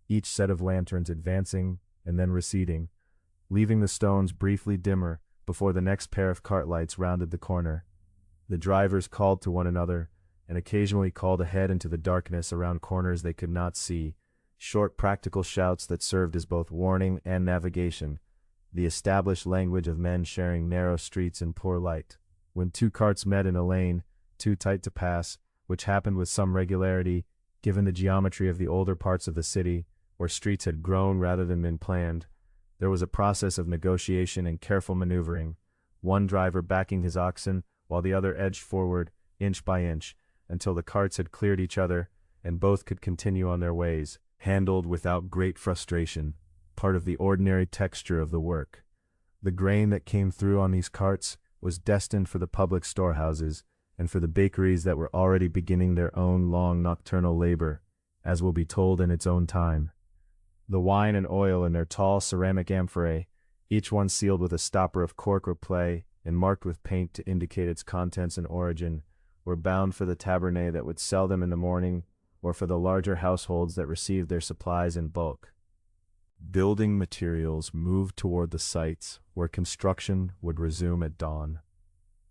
each set of lanterns advancing and then receding, leaving the stones briefly dimmer before the next pair of cart lights rounded the corner. The drivers called to one another, and occasionally called ahead into the darkness around corners they could not see, short practical shouts that served as both warning and navigation, the established language of men sharing narrow streets in poor light. When 2 carts met in a lane, too tight to pass, which happened with some regularity, given the geometry of the older parts of the city, where streets had grown rather than been planned, There was a process of negotiation and careful maneuvering, one driver backing his oxen while the other edged forward, inch by inch, until the carts had cleared each other and both could continue on their ways, handled without great frustration, part of the ordinary texture of the work. The grain that came through on these carts was destined for the public storehouses and for the bakeries that were already beginning their own long nocturnal labor, as will be told in its own time. The wine and oil in their tall ceramic amphorae, each one sealed with a stopper of cork or play and marked with paint to indicate its contents and origin, were bound for the tabernae that would sell them in the morning or for the larger households that received their supplies in bulk. Building materials moved toward the sites where construction would resume at dawn.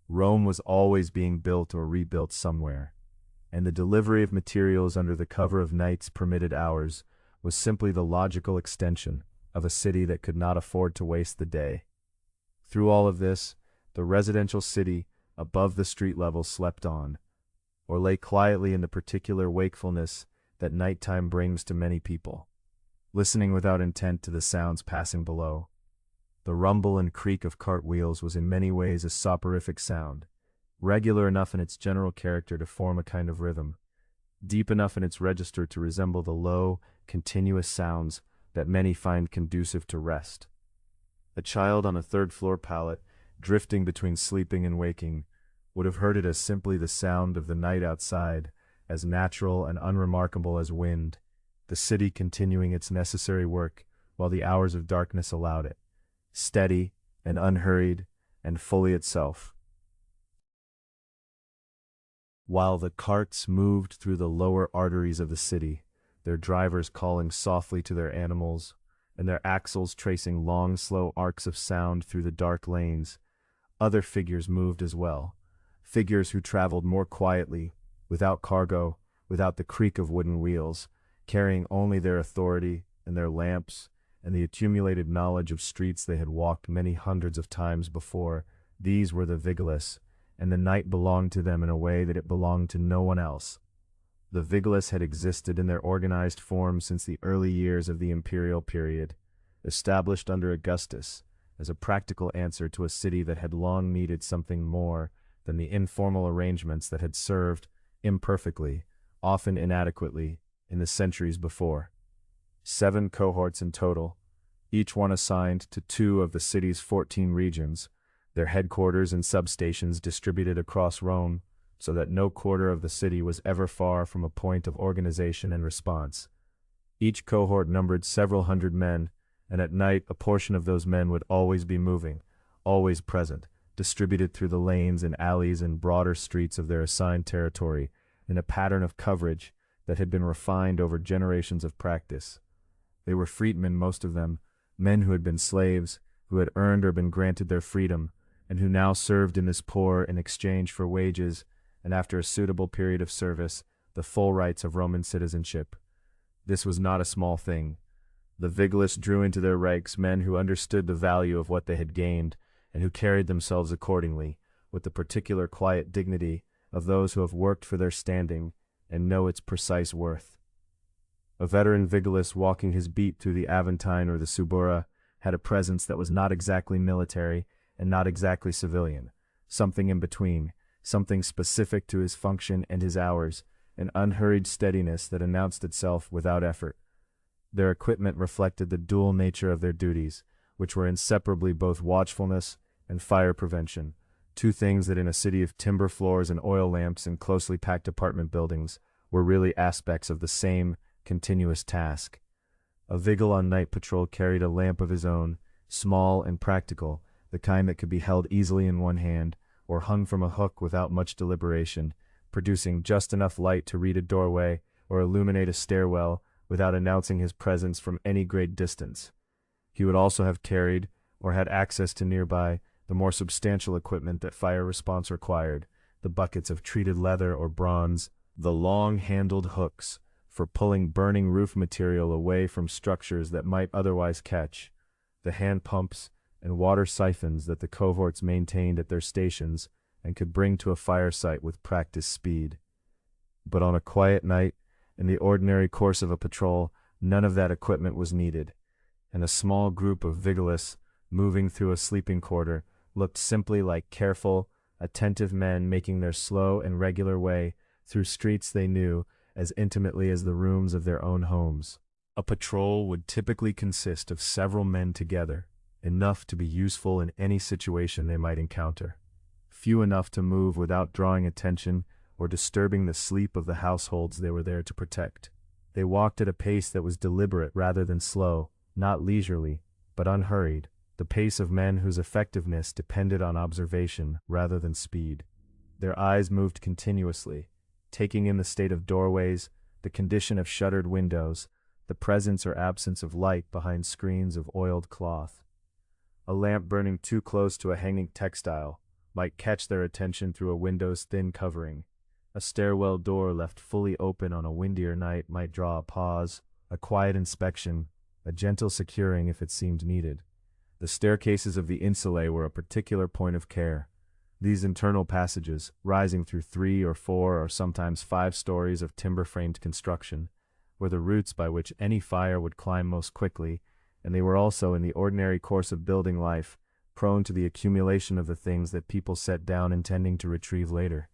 Rome was always being built or rebuilt somewhere, and the delivery of materials under the cover of night's permitted hours was simply the logical extension of a city that could not afford to waste the day. Through all of this, the residential city above the street level slept on, or lay quietly in the particular wakefulness that nighttime brings to many people, listening without intent to the sounds passing below. The rumble and creak of cart wheels was in many ways a soporific sound, regular enough in its general character to form a kind of rhythm, deep enough in its register to resemble the low, continuous sounds that many find conducive to rest. A child on a third-floor pallet, drifting between sleeping and waking, would have heard it as simply the sound of the night outside, as natural and unremarkable as wind, the city continuing its necessary work while the hours of darkness allowed it, steady and unhurried and fully itself. While the carts moved through the lower arteries of the city, their drivers calling softly to their animals, and their axles tracing long, slow arcs of sound through the dark lanes, other figures moved as well, figures who traveled more quietly, without cargo, without the creak of wooden wheels, carrying only their authority and their lamps and the accumulated knowledge of streets they had walked many hundreds of times before. These were the Vigiles, and the night belonged to them in a way that it belonged to no one else. The Vigiles had existed in their organized form since the early years of the imperial period, established under Augustus as a practical answer to a city that had long needed something more than the informal arrangements that had served, imperfectly, often inadequately, in the centuries before. 7 cohorts in total, each one assigned to 2 of the city's 14 regions, their headquarters and substations distributed across Rome, so that no quarter of the city was ever far from a point of organization and response. Each cohort numbered several hundred men, and at night a portion of those men would always be moving, always present, distributed through the lanes and alleys and broader streets of their assigned territory, in a pattern of coverage that had been refined over generations of practice. They were freedmen, most of them, men who had been slaves, who had earned or been granted their freedom, and who now served in this poor in exchange for wages, and after a suitable period of service, the full rights of Roman citizenship. This was not a small thing. The Vigiles drew into their ranks men who understood the value of what they had gained, and who carried themselves accordingly, with the particular quiet dignity of those who have worked for their standing and know its precise worth. A veteran Vigiles walking his beat through the Aventine or the Subura had a presence that was not exactly military and not exactly civilian, something in between, something specific to his function and his hours, an unhurried steadiness that announced itself without effort. Their equipment reflected the dual nature of their duties, which were inseparably both watchfulness and fire prevention, 2 things that in a city of timber floors and oil lamps and closely packed apartment buildings were really aspects of the same continuous task. A Vigil on night patrol carried a lamp of his own, small and practical, the kind that could be held easily in one hand, or hung from a hook without much deliberation, producing just enough light to read a doorway or illuminate a stairwell without announcing his presence from any great distance. He would also have carried, or had access to nearby, the more substantial equipment that fire response required, the buckets of treated leather or bronze, the long-handled hooks for pulling burning roof material away from structures that might otherwise catch, the hand pumps and water siphons that the cohorts maintained at their stations and could bring to a fire site with practiced speed. But on a quiet night, in the ordinary course of a patrol, none of that equipment was needed. and a small group of Vigiles, moving through a sleeping quarter, looked simply like careful, attentive men making their slow and regular way through streets they knew as intimately as the rooms of their own homes. A patrol would typically consist of several men together, enough to be useful in any situation they might encounter. Few enough to move without drawing attention or disturbing the sleep of the households they were there to protect. They walked at a pace that was deliberate rather than slow, not leisurely, but unhurried, the pace of men whose effectiveness depended on observation rather than speed. Their eyes moved continuously, taking in the state of doorways, the condition of shuttered windows, the presence or absence of light behind screens of oiled cloth. A lamp burning too close to a hanging textile might catch their attention through a window's thin covering. A stairwell door left fully open on a windier night might draw a pause, a quiet inspection, a gentle securing if it seemed needed. The staircases of the Insula were a particular point of care. These internal passages, rising through 3 or 4 or sometimes 5 stories of timber-framed construction, were the routes by which any fire would climb most quickly, and they were also, in the ordinary course of building life, prone to the accumulation of the things that people set down intending to retrieve later.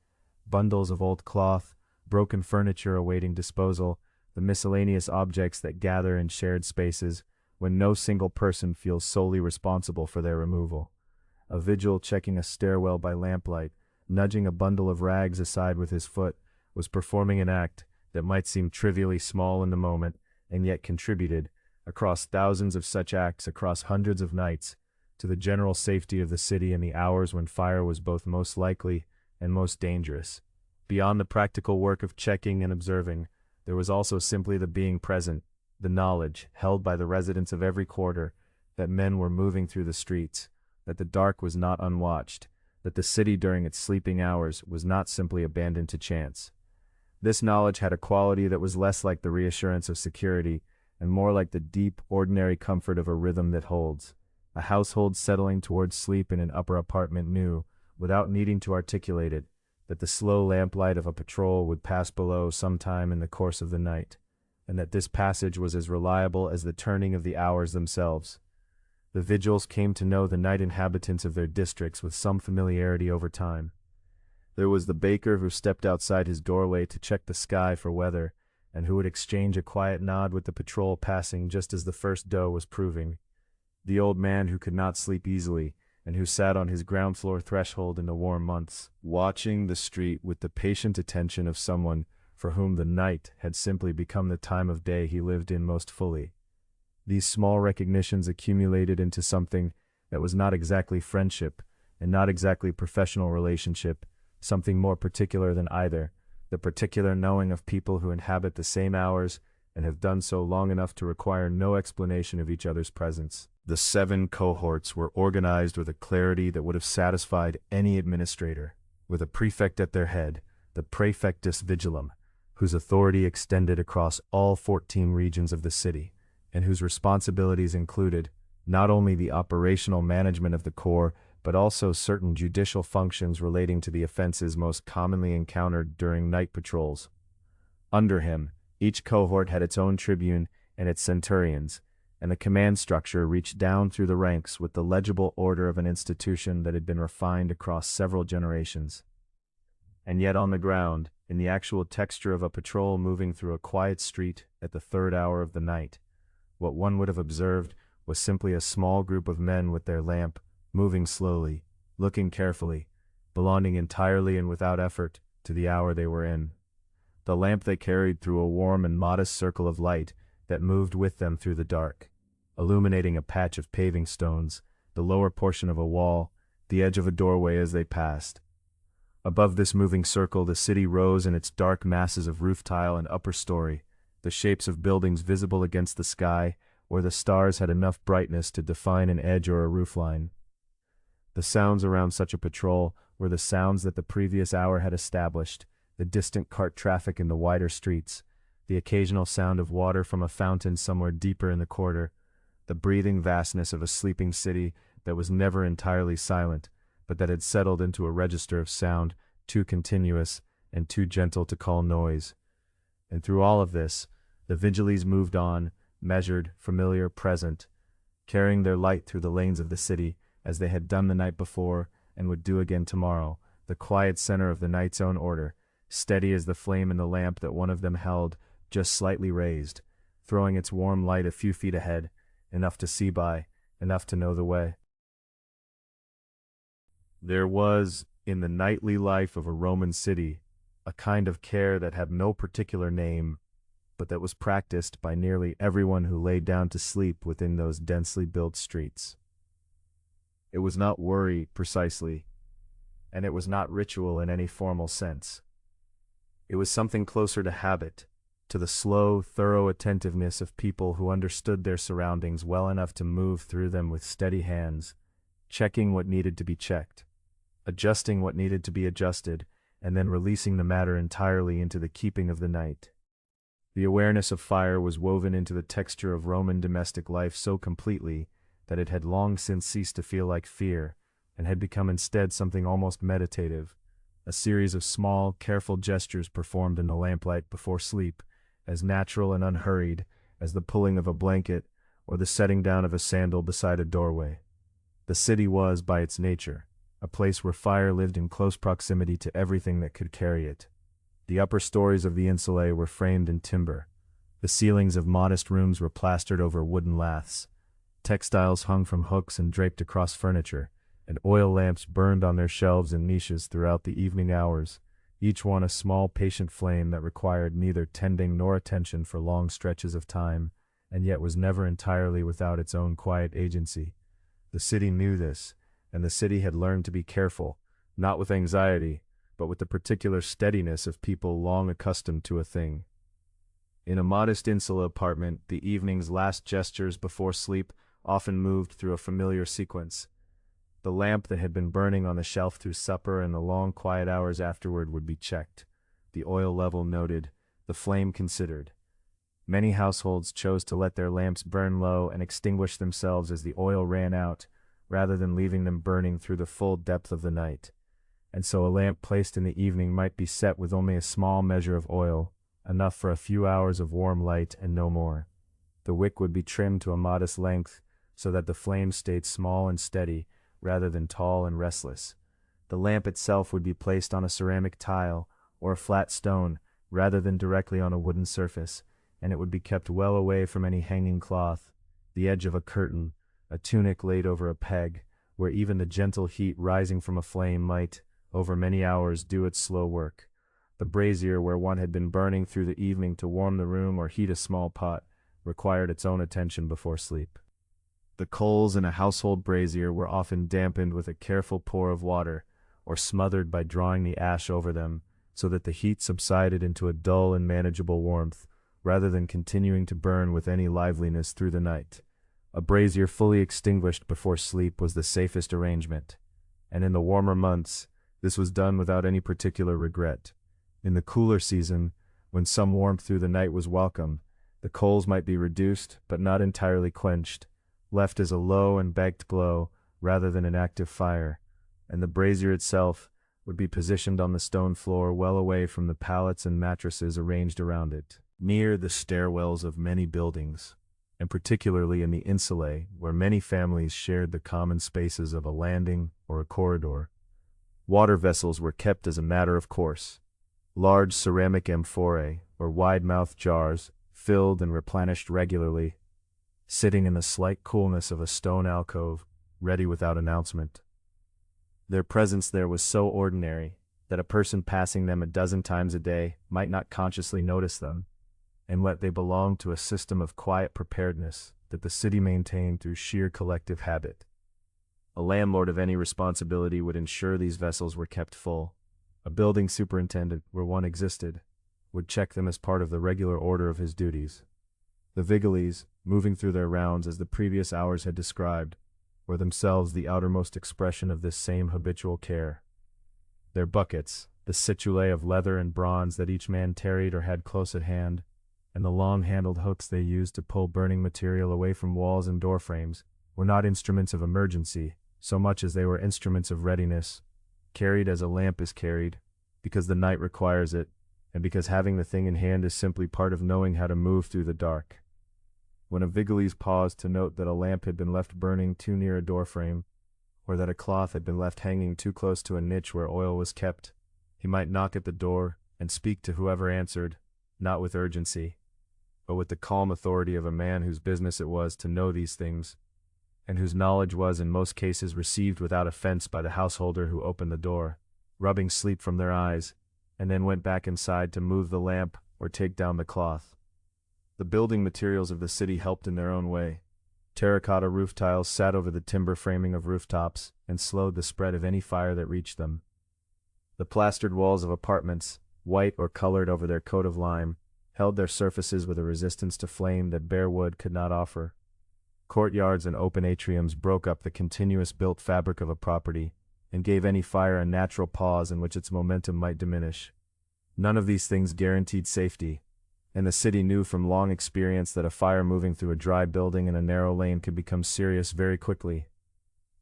Bundles of old cloth, broken furniture awaiting disposal, the miscellaneous objects that gather in shared spaces when no single person feels solely responsible for their removal. A vigil checking a stairwell by lamplight, nudging a bundle of rags aside with his foot, was performing an act that might seem trivially small in the moment, and yet contributed, across thousands of such acts across hundreds of nights, to the general safety of the city in the hours when fire was both most likely and most dangerous. Beyond the practical work of checking and observing, there was also simply the being present, the knowledge, held by the residents of every quarter, that men were moving through the streets, that the dark was not unwatched, that the city during its sleeping hours was not simply abandoned to chance. This knowledge had a quality that was less like the reassurance of security and more like the deep, ordinary comfort of a rhythm that holds. A household settling towards sleep in an upper apartment knew, without needing to articulate it, that the slow lamplight of a patrol would pass below some time in the course of the night, and that this passage was as reliable as the turning of the hours themselves. The vigils came to know the night inhabitants of their districts with some familiarity over time. There was the baker who stepped outside his doorway to check the sky for weather, and who would exchange a quiet nod with the patrol passing just as the first dough was proving. The old man who could not sleep easily, and who sat on his ground-floor threshold in the warm months, watching the street with the patient attention of someone for whom the night had simply become the time of day he lived in most fully. These small recognitions accumulated into something that was not exactly friendship, and not exactly professional relationship, something more particular than either, the particular knowing of people who inhabit the same hours and have done so long enough to require no explanation of each other's presence. The 7 cohorts were organized with a clarity that would have satisfied any administrator, with a prefect at their head, the praefectus vigilum, whose authority extended across all 14 regions of the city, and whose responsibilities included not only the operational management of the corps, but also certain judicial functions relating to the offenses most commonly encountered during night patrols. Under him, each cohort had its own tribune and its centurions, and the command structure reached down through the ranks with the legible order of an institution that had been refined across several generations. And yet on the ground, in the actual texture of a patrol moving through a quiet street at the 3rd hour of the night, what one would have observed was simply a small group of men with their lamp, moving slowly, looking carefully, belonging entirely and without effort to the hour they were in. The lamp they carried threw a warm and modest circle of light that moved with them through the dark, illuminating a patch of paving stones, the lower portion of a wall, the edge of a doorway as they passed. Above this moving circle the city rose in its dark masses of roof tile and upper story, the shapes of buildings visible against the sky, where the stars had enough brightness to define an edge or a roofline. The sounds around such a patrol were the sounds that the previous hour had established, the distant cart traffic in the wider streets, the occasional sound of water from a fountain somewhere deeper in the quarter, the breathing vastness of a sleeping city that was never entirely silent, but that had settled into a register of sound too continuous and too gentle to call noise. And through all of this, the Vigiles moved on, measured, familiar, present, carrying their light through the lanes of the city, as they had done the night before and would do again tomorrow, the quiet center of the night's own order, steady as the flame in the lamp that one of them held, just slightly raised, throwing its warm light a few feet ahead, enough to see by, enough to know the way. There was, in the nightly life of a Roman city, a kind of care that had no particular name, but that was practiced by nearly everyone who lay down to sleep within those densely built streets. It was not worry, precisely, and it was not ritual in any formal sense. It was something closer to habit, to the slow, thorough attentiveness of people who understood their surroundings well enough to move through them with steady hands, checking what needed to be checked, adjusting what needed to be adjusted, and then releasing the matter entirely into the keeping of the night. The awareness of fire was woven into the texture of Roman domestic life so completely that it had long since ceased to feel like fear, and had become instead something almost meditative, a series of small, careful gestures performed in the lamplight before sleep, as natural and unhurried as the pulling of a blanket or the setting down of a sandal beside a doorway. The city was, by its nature, a place where fire lived in close proximity to everything that could carry it. The upper stories of the Insulae were framed in timber. The ceilings of modest rooms were plastered over wooden laths. Textiles hung from hooks and draped across furniture, and oil lamps burned on their shelves and niches throughout the evening hours, each one a small patient flame that required neither tending nor attention for long stretches of time, and yet was never entirely without its own quiet agency. The city knew this, and the city had learned to be careful, not with anxiety, but with the particular steadiness of people long accustomed to a thing. In a modest Insula apartment, the evening's last gestures before sleep often moved through a familiar sequence. The lamp that had been burning on the shelf through supper and the long quiet hours afterward would be checked, the oil level noted, the flame considered. Many households chose to let their lamps burn low and extinguish themselves as the oil ran out, rather than leaving them burning through the full depth of the night. And so a lamp placed in the evening might be set with only a small measure of oil, enough for a few hours of warm light and no more. The wick would be trimmed to a modest length, so that the flame stayed small and steady, rather than tall and restless. The lamp itself would be placed on a ceramic tile, or a flat stone, rather than directly on a wooden surface, and it would be kept well away from any hanging cloth, the edge of a curtain, a tunic laid over a peg, where even the gentle heat rising from a flame might, over many hours, do its slow work. The brazier where one had been burning through the evening to warm the room or heat a small pot required its own attention before sleep. The coals in a household brazier were often dampened with a careful pour of water, or smothered by drawing the ash over them, so that the heat subsided into a dull and manageable warmth, rather than continuing to burn with any liveliness through the night. A brazier fully extinguished before sleep was the safest arrangement, and in the warmer months, this was done without any particular regret. In the cooler season, when some warmth through the night was welcome, the coals might be reduced, but not entirely quenched, left as a low and baked glow rather than an active fire, and the brazier itself would be positioned on the stone floor well away from the pallets and mattresses arranged around it, near the stairwells of many buildings, and particularly in the insulae, where many families shared the common spaces of a landing or a corridor. Water vessels were kept as a matter of course. Large ceramic amphorae, or wide-mouthed jars, filled and replenished regularly, sitting in the slight coolness of a stone alcove, ready without announcement. Their presence there was so ordinary that a person passing them a dozen times a day might not consciously notice them, and yet they belonged to a system of quiet preparedness that the city maintained through sheer collective habit. A landlord of any responsibility would ensure these vessels were kept full. A building superintendent, where one existed, would check them as part of the regular order of his duties. The Vigiles, moving through their rounds as the previous hours had described, were themselves the outermost expression of this same habitual care. Their buckets, the situlae of leather and bronze that each man carried or had close at hand, and the long-handled hooks they used to pull burning material away from walls and door frames, were not instruments of emergency, so much as they were instruments of readiness, carried as a lamp is carried, because the night requires it, and because having the thing in hand is simply part of knowing how to move through the dark. When a Vigiles paused to note that a lamp had been left burning too near a doorframe, or that a cloth had been left hanging too close to a niche where oil was kept, he might knock at the door and speak to whoever answered, not with urgency, but with the calm authority of a man whose business it was to know these things, and whose knowledge was in most cases received without offense by the householder who opened the door, rubbing sleep from their eyes, and then went back inside to move the lamp or take down the cloth. The building materials of the city helped in their own way. Terracotta roof tiles sat over the timber framing of rooftops and slowed the spread of any fire that reached them. The plastered walls of apartments, white or colored over their coat of lime, held their surfaces with a resistance to flame that bare wood could not offer. Courtyards and open atriums broke up the continuous built fabric of a property and gave any fire a natural pause in which its momentum might diminish. None of these things guaranteed safety, and the city knew from long experience that a fire moving through a dry building in a narrow lane could become serious very quickly.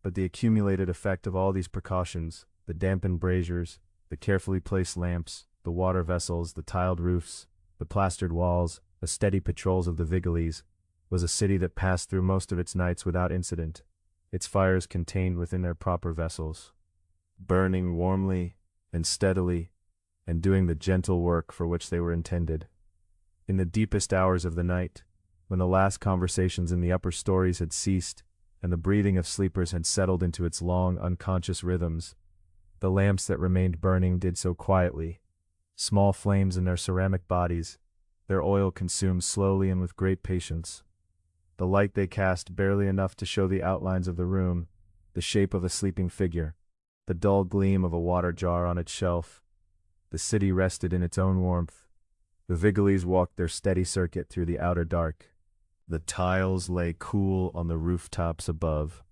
But the accumulated effect of all these precautions, the dampened braziers, the carefully placed lamps, the water vessels, the tiled roofs, the plastered walls, the steady patrols of the Vigiles, was a city that passed through most of its nights without incident, its fires contained within their proper vessels, burning warmly and steadily, and doing the gentle work for which they were intended. In the deepest hours of the night, when the last conversations in the upper stories had ceased, and the breathing of sleepers had settled into its long, unconscious rhythms, the lamps that remained burning did so quietly, small flames in their ceramic bodies, their oil consumed slowly and with great patience. The light they cast barely enough to show the outlines of the room, the shape of a sleeping figure, the dull gleam of a water jar on its shelf. The city rested in its own warmth. The Vigiles walked their steady circuit through the outer dark. The tiles lay cool on the rooftops above,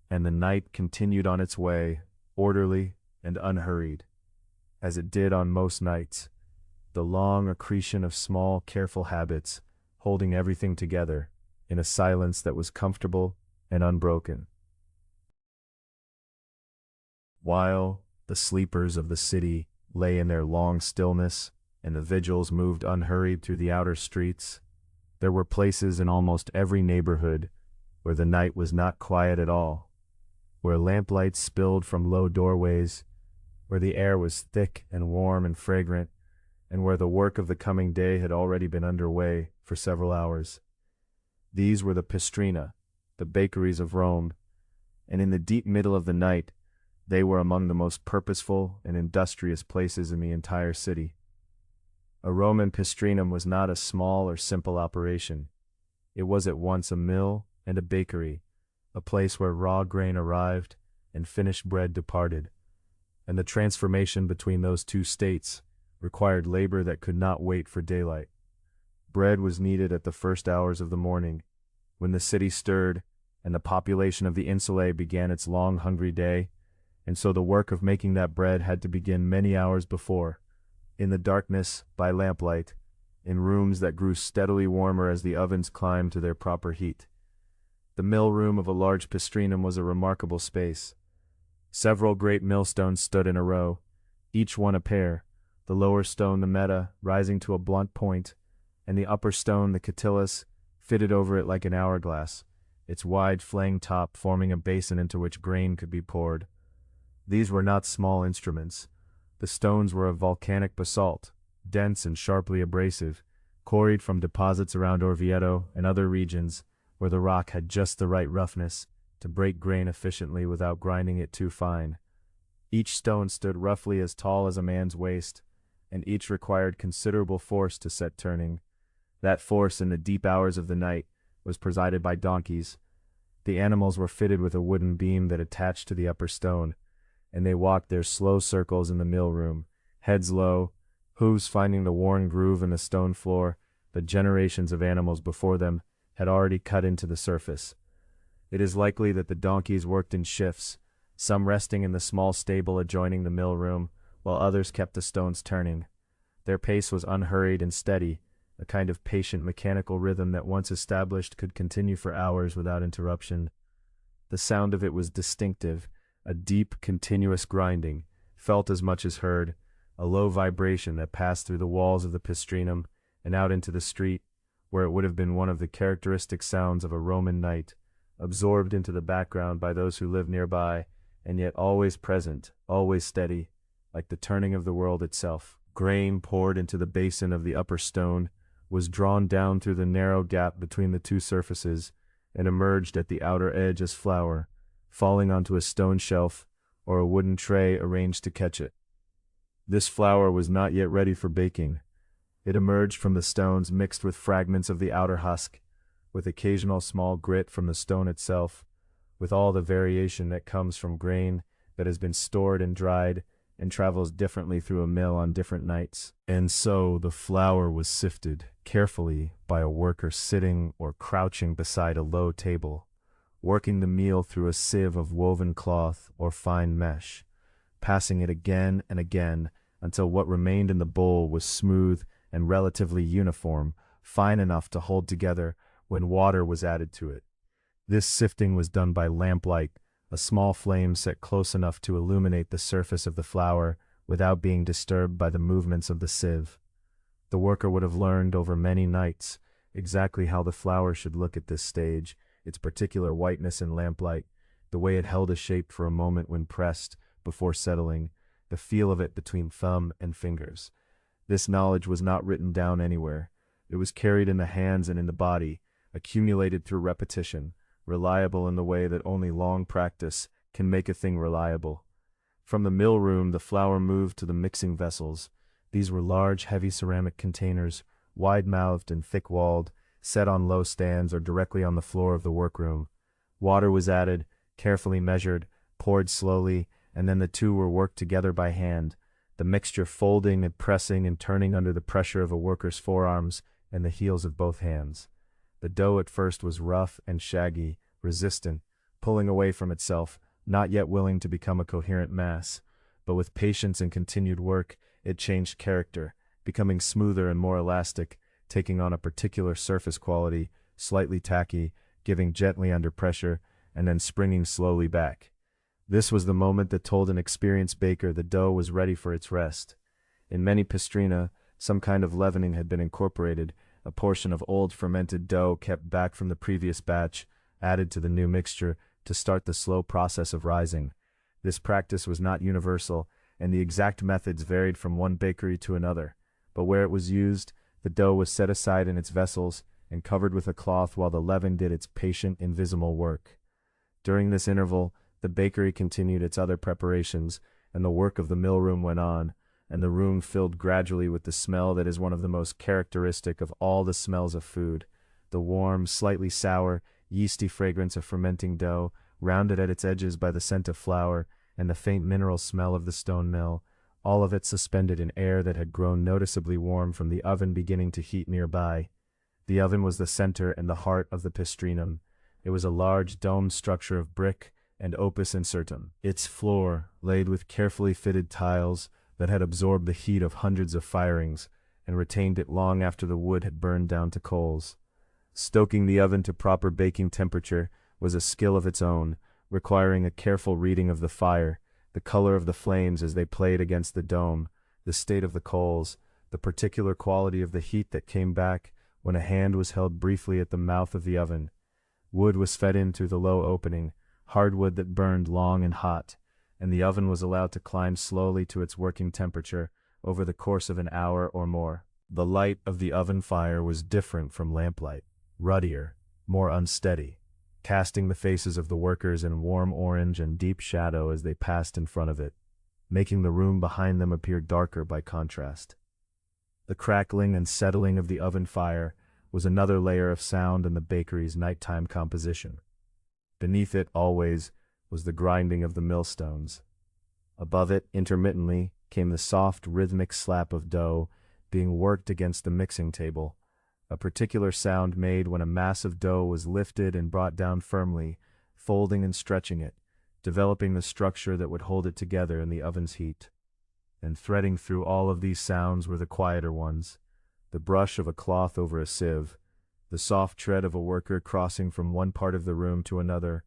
and the night continued on its way, orderly and unhurried, as it did on most nights, the long accretion of small, careful habits, holding everything together, in a silence that was comfortable and unbroken. While the sleepers of the city lay in their long stillness, and the vigils moved unhurried through the outer streets, there were places in almost every neighborhood where the night was not quiet at all, where lamplights spilled from low doorways, where the air was thick and warm and fragrant, and where the work of the coming day had already been underway for several hours. These were the Pistrina, the Bakeries of Rome, and in the deep middle of the night, they were among the most purposeful and industrious places in the entire city. A Roman pistrinum was not a small or simple operation. It was at once a mill and a bakery, a place where raw grain arrived and finished bread departed, and the transformation between those two states required labor that could not wait for daylight. Bread was needed at the first hours of the morning, when the city stirred and the population of the Insula began its long hungry day, and so the work of making that bread had to begin many hours before, in the darkness, by lamplight, in rooms that grew steadily warmer as the ovens climbed to their proper heat. The mill room of a large pistrinum was a remarkable space. Several great millstones stood in a row, each one a pair, the lower stone the meta, rising to a blunt point, and the upper stone the catillus, fitted over it like an hourglass, its wide flaying top forming a basin into which grain could be poured. These were not small instruments. The stones were of volcanic basalt, dense and sharply abrasive, quarried from deposits around Orvieto and other regions where the rock had just the right roughness to break grain efficiently without grinding it too fine. Each stone stood roughly as tall as a man's waist, and each required considerable force to set turning. That force in the deep hours of the night was presided by donkeys. The animals were fitted with a wooden beam that attached to the upper stone, and they walked their slow circles in the mill room, heads low, hooves finding the worn groove in the stone floor that generations of animals before them had already cut into the surface. It is likely that the donkeys worked in shifts, some resting in the small stable adjoining the mill room, while others kept the stones turning. Their pace was unhurried and steady, a kind of patient mechanical rhythm that once established could continue for hours without interruption. The sound of it was distinctive, a deep, continuous grinding, felt as much as heard, a low vibration that passed through the walls of the pistrinum and out into the street, where it would have been one of the characteristic sounds of a Roman night, absorbed into the background by those who live nearby, and yet always present, always steady, like the turning of the world itself. Grain poured into the basin of the upper stone, was drawn down through the narrow gap between the two surfaces, and emerged at the outer edge as flour, falling onto a stone shelf or a wooden tray arranged to catch it. This flour was not yet ready for baking. It emerged from the stones mixed with fragments of the outer husk, with occasional small grit from the stone itself, with all the variation that comes from grain that has been stored and dried and travels differently through a mill on different nights. And so the flour was sifted carefully by a worker sitting or crouching beside a low table, working the meal through a sieve of woven cloth or fine mesh, passing it again and again until what remained in the bowl was smooth and relatively uniform, fine enough to hold together when water was added to it. This sifting was done by lamplight, a small flame set close enough to illuminate the surface of the flour without being disturbed by the movements of the sieve. The worker would have learned over many nights exactly how the flour should look at this stage, its particular whiteness in lamplight, the way it held a shape for a moment when pressed, before settling, the feel of it between thumb and fingers. This knowledge was not written down anywhere. It was carried in the hands and in the body, accumulated through repetition, reliable in the way that only long practice can make a thing reliable. From the mill room the flour moved to the mixing vessels. These were large, heavy ceramic containers, wide-mouthed and thick-walled, set on low stands or directly on the floor of the workroom. Water was added, carefully measured, poured slowly, and then the two were worked together by hand, the mixture folding and pressing and turning under the pressure of a worker's forearms and the heels of both hands. The dough at first was rough and shaggy, resistant, pulling away from itself, not yet willing to become a coherent mass, but with patience and continued work, it changed character, becoming smoother and more elastic, taking on a particular surface quality, slightly tacky, giving gently under pressure, and then springing slowly back. This was the moment that told an experienced baker the dough was ready for its rest. In many Pistrina, some kind of leavening had been incorporated, a portion of old fermented dough kept back from the previous batch, added to the new mixture to start the slow process of rising. This practice was not universal, and the exact methods varied from one bakery to another, but where it was used, the dough was set aside in its vessels and covered with a cloth while the leaven did its patient, invisible work. During this interval, the bakery continued its other preparations, and the work of the mill room went on, and the room filled gradually with the smell that is one of the most characteristic of all the smells of food, the warm, slightly sour, yeasty fragrance of fermenting dough, rounded at its edges by the scent of flour, and the faint mineral smell of the stone mill, all of it suspended in air that had grown noticeably warm from the oven beginning to heat nearby. The oven was the center and the heart of the pistrinum. It was a large domed structure of brick and opus incertum, its floor laid with carefully fitted tiles that had absorbed the heat of hundreds of firings and retained it long after the wood had burned down to coals. Stoking the oven to proper baking temperature was a skill of its own, requiring a careful reading of the fire, the color of the flames as they played against the dome, the state of the coals, the particular quality of the heat that came back when a hand was held briefly at the mouth of the oven. Wood was fed in through the low opening, hardwood that burned long and hot, and the oven was allowed to climb slowly to its working temperature over the course of an hour or more. The light of the oven fire was different from lamplight, ruddier, more unsteady, casting the faces of the workers in warm orange and deep shadow as they passed in front of it, making the room behind them appear darker by contrast. The crackling and settling of the oven fire was another layer of sound in the bakery's nighttime composition. Beneath it, always, was the grinding of the millstones. Above it, intermittently, came the soft, rhythmic slap of dough being worked against the mixing table, a particular sound made when a mass of dough was lifted and brought down firmly, folding and stretching it, developing the structure that would hold it together in the oven's heat. And threading through all of these sounds were the quieter ones, the brush of a cloth over a sieve, the soft tread of a worker crossing from one part of the room to another,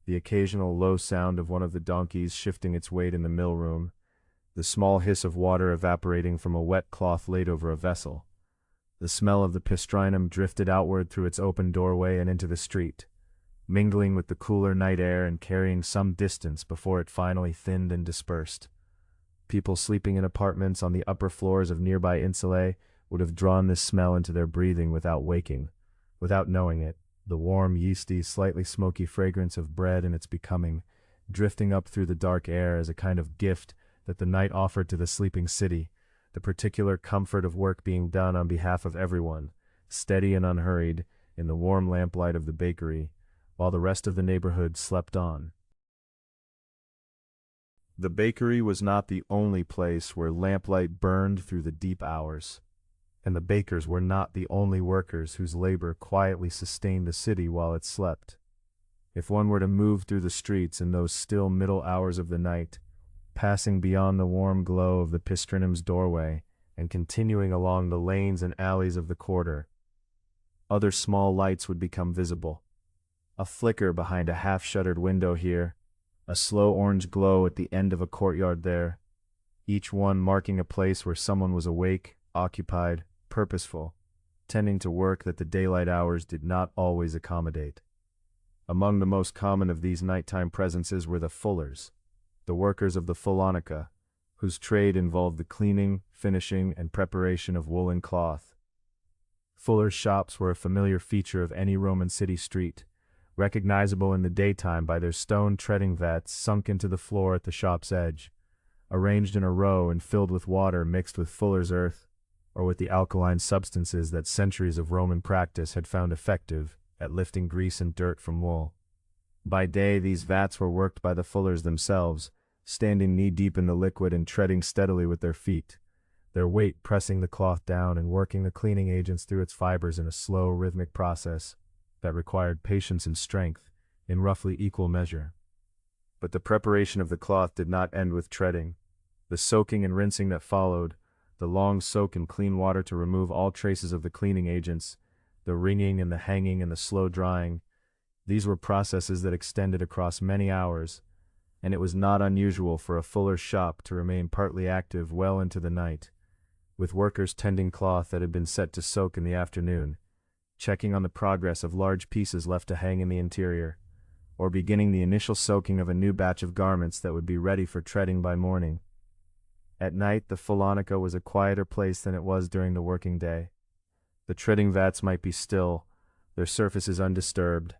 the occasional low sound of one of the donkeys shifting its weight in the mill room, the small hiss of water evaporating from a wet cloth laid over a vessel. The smell of the Pistrinum drifted outward through its open doorway and into the street, mingling with the cooler night air and carrying some distance before it finally thinned and dispersed. People sleeping in apartments on the upper floors of nearby Insulae would have drawn this smell into their breathing without waking, without knowing it, the warm, yeasty, slightly smoky fragrance of bread and its becoming, drifting up through the dark air as a kind of gift that the night offered to the sleeping city, the particular comfort of work being done on behalf of everyone, steady and unhurried, in the warm lamplight of the bakery, while the rest of the neighborhood slept on. The bakery was not the only place where lamplight burned through the deep hours, and the bakers were not the only workers whose labor quietly sustained the city while it slept. If one were to move through the streets in those still middle hours of the night, passing beyond the warm glow of the Pistrinum's doorway and continuing along the lanes and alleys of the quarter, other small lights would become visible. A flicker behind a half-shuttered window here, a slow orange glow at the end of a courtyard there, each one marking a place where someone was awake, occupied, purposeful, tending to work that the daylight hours did not always accommodate. Among the most common of these nighttime presences were the fullers, the workers of the fullonica, whose trade involved the cleaning, finishing, and preparation of woolen cloth. Fullers' shops were a familiar feature of any Roman city street, recognizable in the daytime by their stone treading vats sunk into the floor at the shop's edge, arranged in a row and filled with water mixed with fuller's earth, or with the alkaline substances that centuries of Roman practice had found effective at lifting grease and dirt from wool. By day these vats were worked by the fullers themselves, standing knee-deep in the liquid and treading steadily with their feet, their weight pressing the cloth down and working the cleaning agents through its fibers in a slow, rhythmic process that required patience and strength in roughly equal measure. But the preparation of the cloth did not end with treading. The soaking and rinsing that followed, the long soak in clean water to remove all traces of the cleaning agents, the wringing and the hanging and the slow drying, these were processes that extended across many hours, and it was not unusual for a fuller's shop to remain partly active well into the night, with workers tending cloth that had been set to soak in the afternoon, checking on the progress of large pieces left to hang in the interior, or beginning the initial soaking of a new batch of garments that would be ready for treading by morning. At night the fullonica was a quieter place than it was during the working day. The treading vats might be still, their surfaces undisturbed,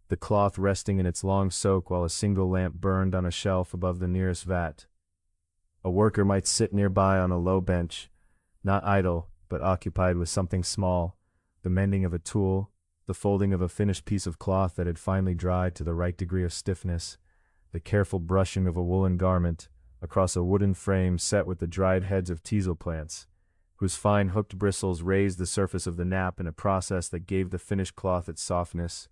the cloth resting in its long soak while a single lamp burned on a shelf above the nearest vat. A worker might sit nearby on a low bench, not idle, but occupied with something small, the mending of a tool, the folding of a finished piece of cloth that had finally dried to the right degree of stiffness, the careful brushing of a woolen garment across a wooden frame set with the dried heads of teasel plants, whose fine hooked bristles raised the surface of the nap in a process that gave the finished cloth its softness.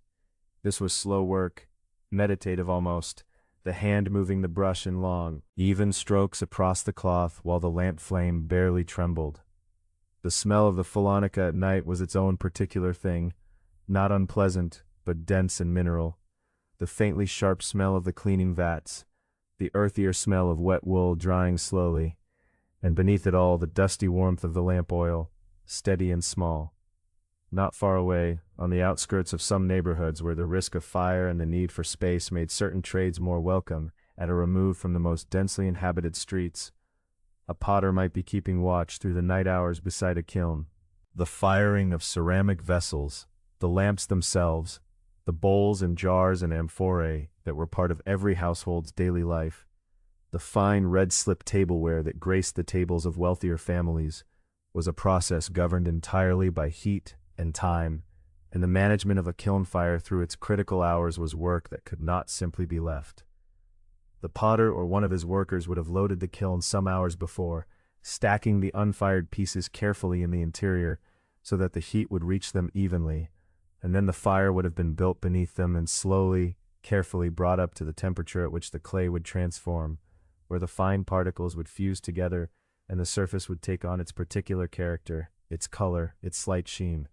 This was slow work, meditative almost, the hand moving the brush in long, even strokes across the cloth while the lamp flame barely trembled. The smell of the fullonica at night was its own particular thing, not unpleasant, but dense and mineral. The faintly sharp smell of the cleaning vats, the earthier smell of wet wool drying slowly, and beneath it all the dusty warmth of the lamp oil, steady and small. Not far away, on the outskirts of some neighborhoods where the risk of fire and the need for space made certain trades more welcome at a remove from the most densely inhabited streets, a potter might be keeping watch through the night hours beside a kiln. The firing of ceramic vessels, the lamps themselves, the bowls and jars and amphorae that were part of every household's daily life, the fine red-slip tableware that graced the tables of wealthier families, was a process governed entirely by heat and time, and the management of a kiln fire through its critical hours was work that could not simply be left. The potter or one of his workers would have loaded the kiln some hours before, stacking the unfired pieces carefully in the interior so that the heat would reach them evenly, and then the fire would have been built beneath them and slowly, carefully brought up to the temperature at which the clay would transform, where the fine particles would fuse together and the surface would take on its particular character, its color, its slight sheen.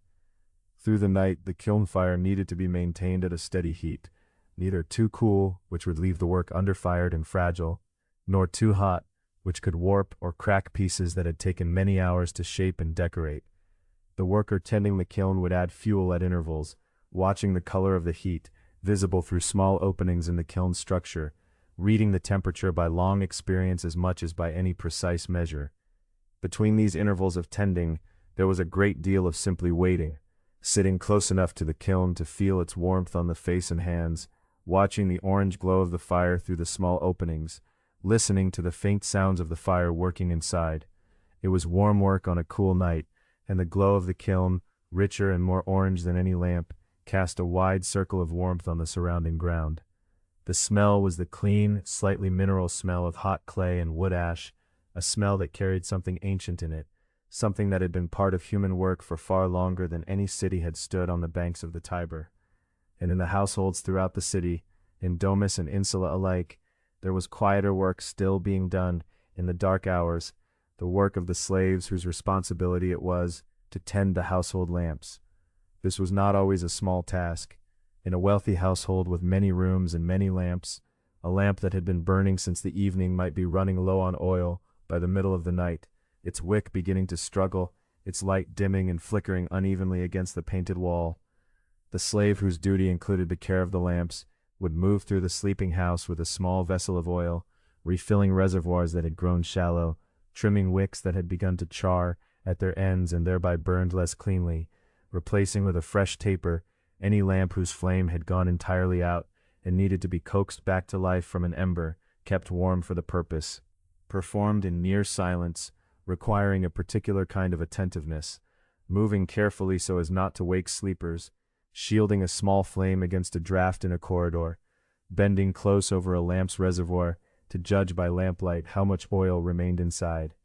Through the night, the kiln fire needed to be maintained at a steady heat, neither too cool, which would leave the work underfired and fragile, nor too hot, which could warp or crack pieces that had taken many hours to shape and decorate. The worker tending the kiln would add fuel at intervals, watching the color of the heat, visible through small openings in the kiln structure, reading the temperature by long experience as much as by any precise measure. Between these intervals of tending, there was a great deal of simply waiting, sitting close enough to the kiln to feel its warmth on the face and hands, watching the orange glow of the fire through the small openings, listening to the faint sounds of the fire working inside. It was warm work on a cool night, and the glow of the kiln, richer and more orange than any lamp, cast a wide circle of warmth on the surrounding ground. The smell was the clean, slightly mineral smell of hot clay and wood ash, a smell that carried something ancient in it, something that had been part of human work for far longer than any city had stood on the banks of the Tiber. And in the households throughout the city, in Domus and Insula alike, there was quieter work still being done in the dark hours, the work of the slaves whose responsibility it was to tend the household lamps. This was not always a small task. In a wealthy household with many rooms and many lamps, a lamp that had been burning since the evening might be running low on oil by the middle of the night, its wick beginning to struggle, its light dimming and flickering unevenly against the painted wall. The slave whose duty included the care of the lamps would move through the sleeping house with a small vessel of oil, refilling reservoirs that had grown shallow, trimming wicks that had begun to char at their ends and thereby burned less cleanly, replacing with a fresh taper any lamp whose flame had gone entirely out and needed to be coaxed back to life from an ember, kept warm for the purpose. Performed in near silence, requiring a particular kind of attentiveness, moving carefully so as not to wake sleepers, shielding a small flame against a draft in a corridor, bending close over a lamp's reservoir to judge by lamplight how much oil remained inside.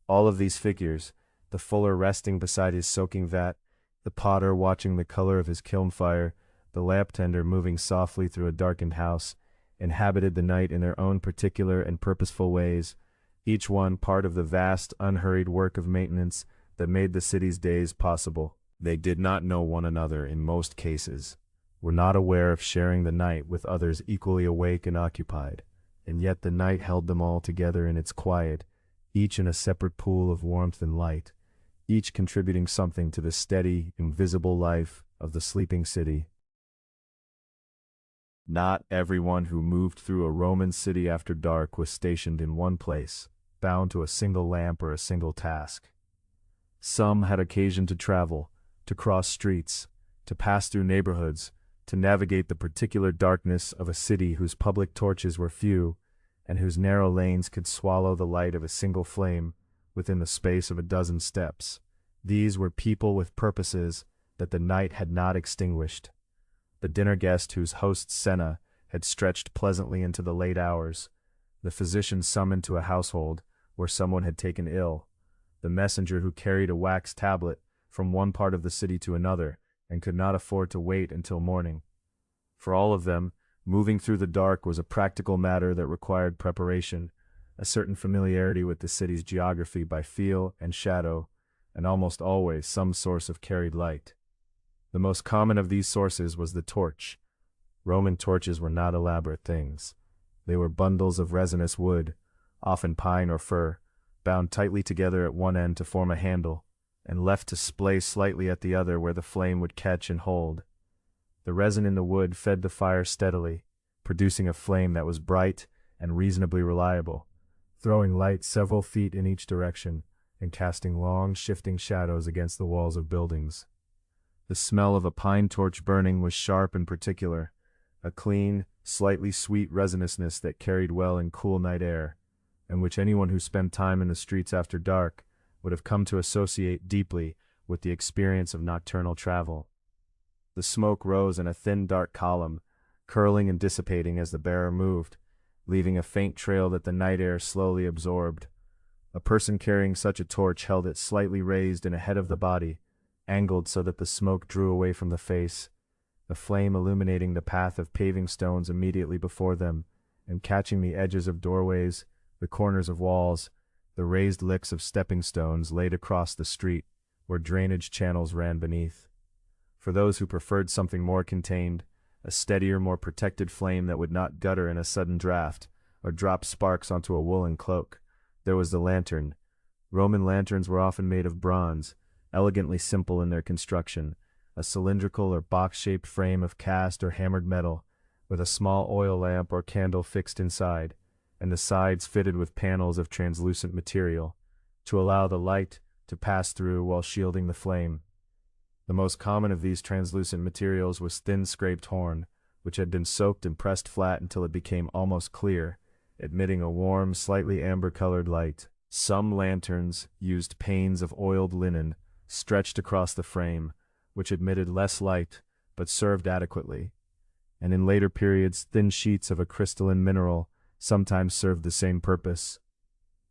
All of these figures, the fuller resting beside his soaking vat, the potter watching the color of his kiln fire, the lamp tender moving softly through a darkened house, inhabited the night in their own particular and purposeful ways, each one part of the vast, unhurried work of maintenance that made the city's days possible. They did not know one another in most cases, were not aware of sharing the night with others equally awake and occupied, and yet the night held them all together in its quiet, each in a separate pool of warmth and light, each contributing something to the steady, invisible life of the sleeping city. Not everyone who moved through a Roman city after dark was stationed in one place, bound to a single lamp or a single task. Some had occasion to travel, to cross streets, to pass through neighborhoods, to navigate the particular darkness of a city whose public torches were few, and whose narrow lanes could swallow the light of a single flame within the space of a dozen steps. These were people with purposes that the night had not extinguished. The dinner guest whose host Senna had stretched pleasantly into the late hours, the physician summoned to a household where someone had taken ill, the messenger who carried a wax tablet from one part of the city to another and could not afford to wait until morning. For all of them, moving through the dark was a practical matter that required preparation, a certain familiarity with the city's geography by feel and shadow, and almost always some source of carried light. The most common of these sources was the torch. Roman torches were not elaborate things. They were bundles of resinous wood, often pine or fir, bound tightly together at one end to form a handle, and left to splay slightly at the other where the flame would catch and hold. The resin in the wood fed the fire steadily, producing a flame that was bright and reasonably reliable, throwing light several feet in each direction and casting long, shifting shadows against the walls of buildings. The smell of a pine torch burning was sharp and particular, a clean, slightly sweet resinousness that carried well in cool night air, and which anyone who spent time in the streets after dark would have come to associate deeply with the experience of nocturnal travel. The smoke rose in a thin dark column, curling and dissipating as the bearer moved, leaving a faint trail that the night air slowly absorbed. A person carrying such a torch held it slightly raised in ahead of the body, angled so that the smoke drew away from the face, the flame illuminating the path of paving stones immediately before them, and catching the edges of doorways, the corners of walls, the raised licks of stepping stones laid across the street, where drainage channels ran beneath. For those who preferred something more contained, a steadier, more protected flame that would not gutter in a sudden draft, or drop sparks onto a woolen cloak, there was the lantern. Roman lanterns were often made of bronze, elegantly simple in their construction, a cylindrical or box-shaped frame of cast or hammered metal, with a small oil lamp or candle fixed inside, and the sides fitted with panels of translucent material, to allow the light to pass through while shielding the flame. The most common of these translucent materials was thin scraped horn, which had been soaked and pressed flat until it became almost clear, admitting a warm, slightly amber-colored light. Some lanterns used panes of oiled linen stretched across the frame, which admitted less light but served adequately, and in later periods thin sheets of a crystalline mineral sometimes served the same purpose.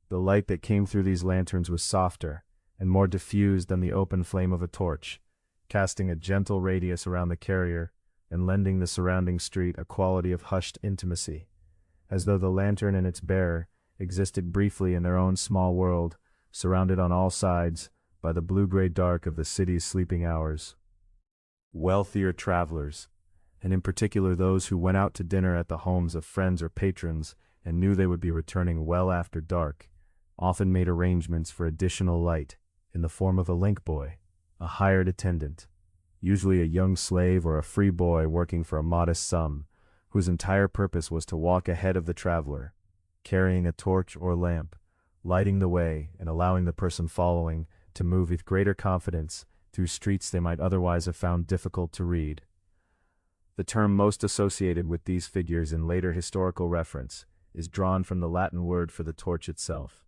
The light that came through these lanterns was softer and more diffused than the open flame of a torch, casting a gentle radius around the carrier and lending the surrounding street a quality of hushed intimacy, as though the lantern and its bearer existed briefly in their own small world, surrounded on all sides by the blue-gray dark of the city's sleeping hours. Wealthier travelers, and in particular those who went out to dinner at the homes of friends or patrons and knew they would be returning well after dark, often made arrangements for additional light in the form of a link boy, a hired attendant, usually a young slave or a free boy working for a modest sum, whose entire purpose was to walk ahead of the traveler, carrying a torch or lamp, lighting the way and allowing the person following to move with greater confidence through streets they might otherwise have found difficult to read. The term most associated with these figures in later historical reference is drawn from the Latin word for the torch itself,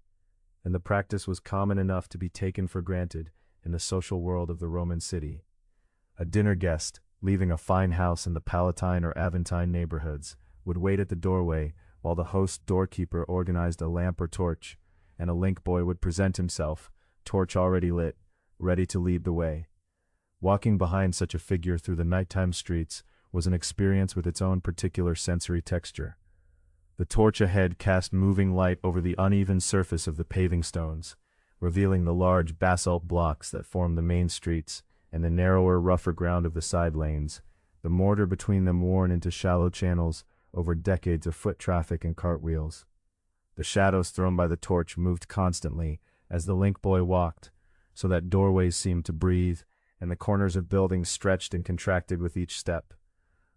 and the practice was common enough to be taken for granted in the social world of the Roman city. A dinner guest, leaving a fine house in the Palatine or Aventine neighborhoods, would wait at the doorway while the host doorkeeper organized a lamp or torch, and a link boy would present himself, torch already lit, ready to lead the way. Walking behind such a figure through the nighttime streets was an experience with its own particular sensory texture. The torch ahead cast moving light over the uneven surface of the paving stones, revealing the large basalt blocks that form the main streets and the narrower, rougher ground of the side lanes, the mortar between them worn into shallow channels over decades of foot traffic and cartwheels. The shadows thrown by the torch moved constantly as the link boy walked, so that doorways seemed to breathe, and the corners of buildings stretched and contracted with each step.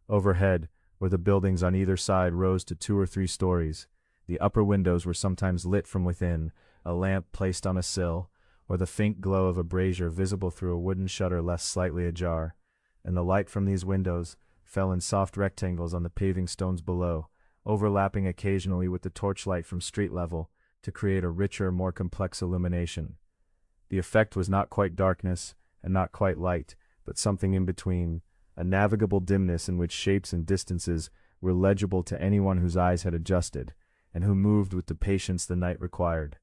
Overhead, where the buildings on either side rose to 2 or 3 stories, the upper windows were sometimes lit from within, a lamp placed on a sill, or the faint glow of a brazier visible through a wooden shutter left slightly ajar, and the light from these windows fell in soft rectangles on the paving stones below, overlapping occasionally with the torchlight from street level to create a richer, more complex illumination. The effect was not quite darkness and not quite light, but something in between, a navigable dimness in which shapes and distances were legible to anyone whose eyes had adjusted, and who moved with the patience the night required.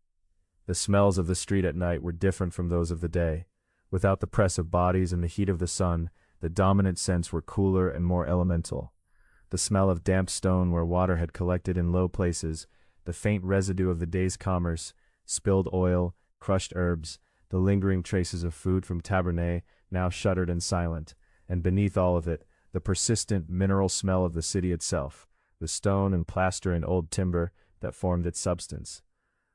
The smells of the street at night were different from those of the day. Without the press of bodies and the heat of the sun, the dominant scents were cooler and more elemental. The smell of damp stone where water had collected in low places, the faint residue of the day's commerce, spilled oil, crushed herbs, the lingering traces of food from tabernae now shuttered and silent, and beneath all of it, the persistent mineral smell of the city itself, the stone and plaster and old timber that formed its substance.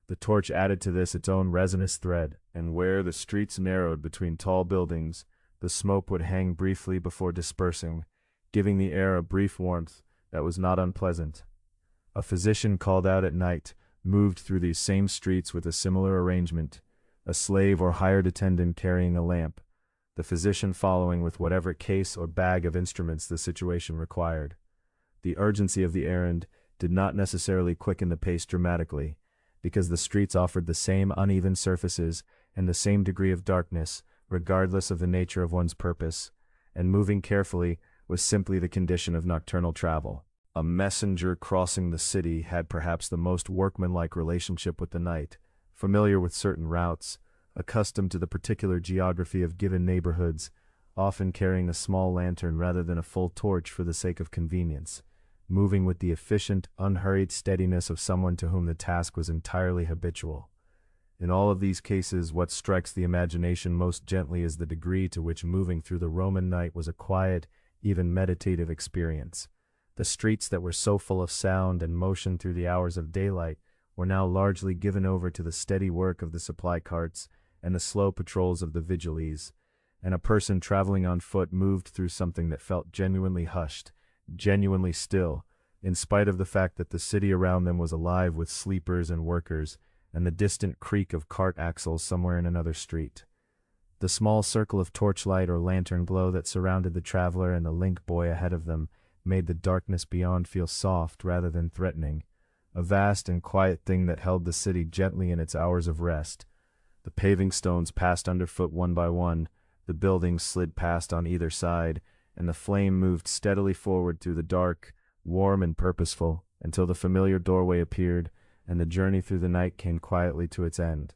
The torch added to this its own resinous thread, and where the streets narrowed between tall buildings, the smoke would hang briefly before dispersing, giving the air a brief warmth that was not unpleasant. A physician called out at night moved through these same streets with a similar arrangement, a slave or hired attendant carrying a lamp, the physician following with whatever case or bag of instruments the situation required. The urgency of the errand did not necessarily quicken the pace dramatically, because the streets offered the same uneven surfaces and the same degree of darkness, regardless of the nature of one's purpose, and moving carefully was simply the condition of nocturnal travel. A messenger crossing the city had perhaps the most workmanlike relationship with the night, familiar with certain routes, accustomed to the particular geography of given neighborhoods, often carrying a small lantern rather than a full torch for the sake of convenience, moving with the efficient, unhurried steadiness of someone to whom the task was entirely habitual. In all of these cases, what strikes the imagination most gently is the degree to which moving through the Roman night was a quiet, even meditative experience. The streets that were so full of sound and motion through the hours of daylight were now largely given over to the steady work of the supply carts and the slow patrols of the Vigiles, and a person traveling on foot moved through something that felt genuinely hushed, genuinely still, in spite of the fact that the city around them was alive with sleepers and workers, and the distant creak of cart axles somewhere in another street. The small circle of torchlight or lantern glow that surrounded the traveler and the link boy ahead of them made the darkness beyond feel soft rather than threatening, a vast and quiet thing that held the city gently in its hours of rest. The paving stones passed underfoot one by one, the buildings slid past on either side, and the flame moved steadily forward through the dark, warm and purposeful, until the familiar doorway appeared, and the journey through the night came quietly to its end.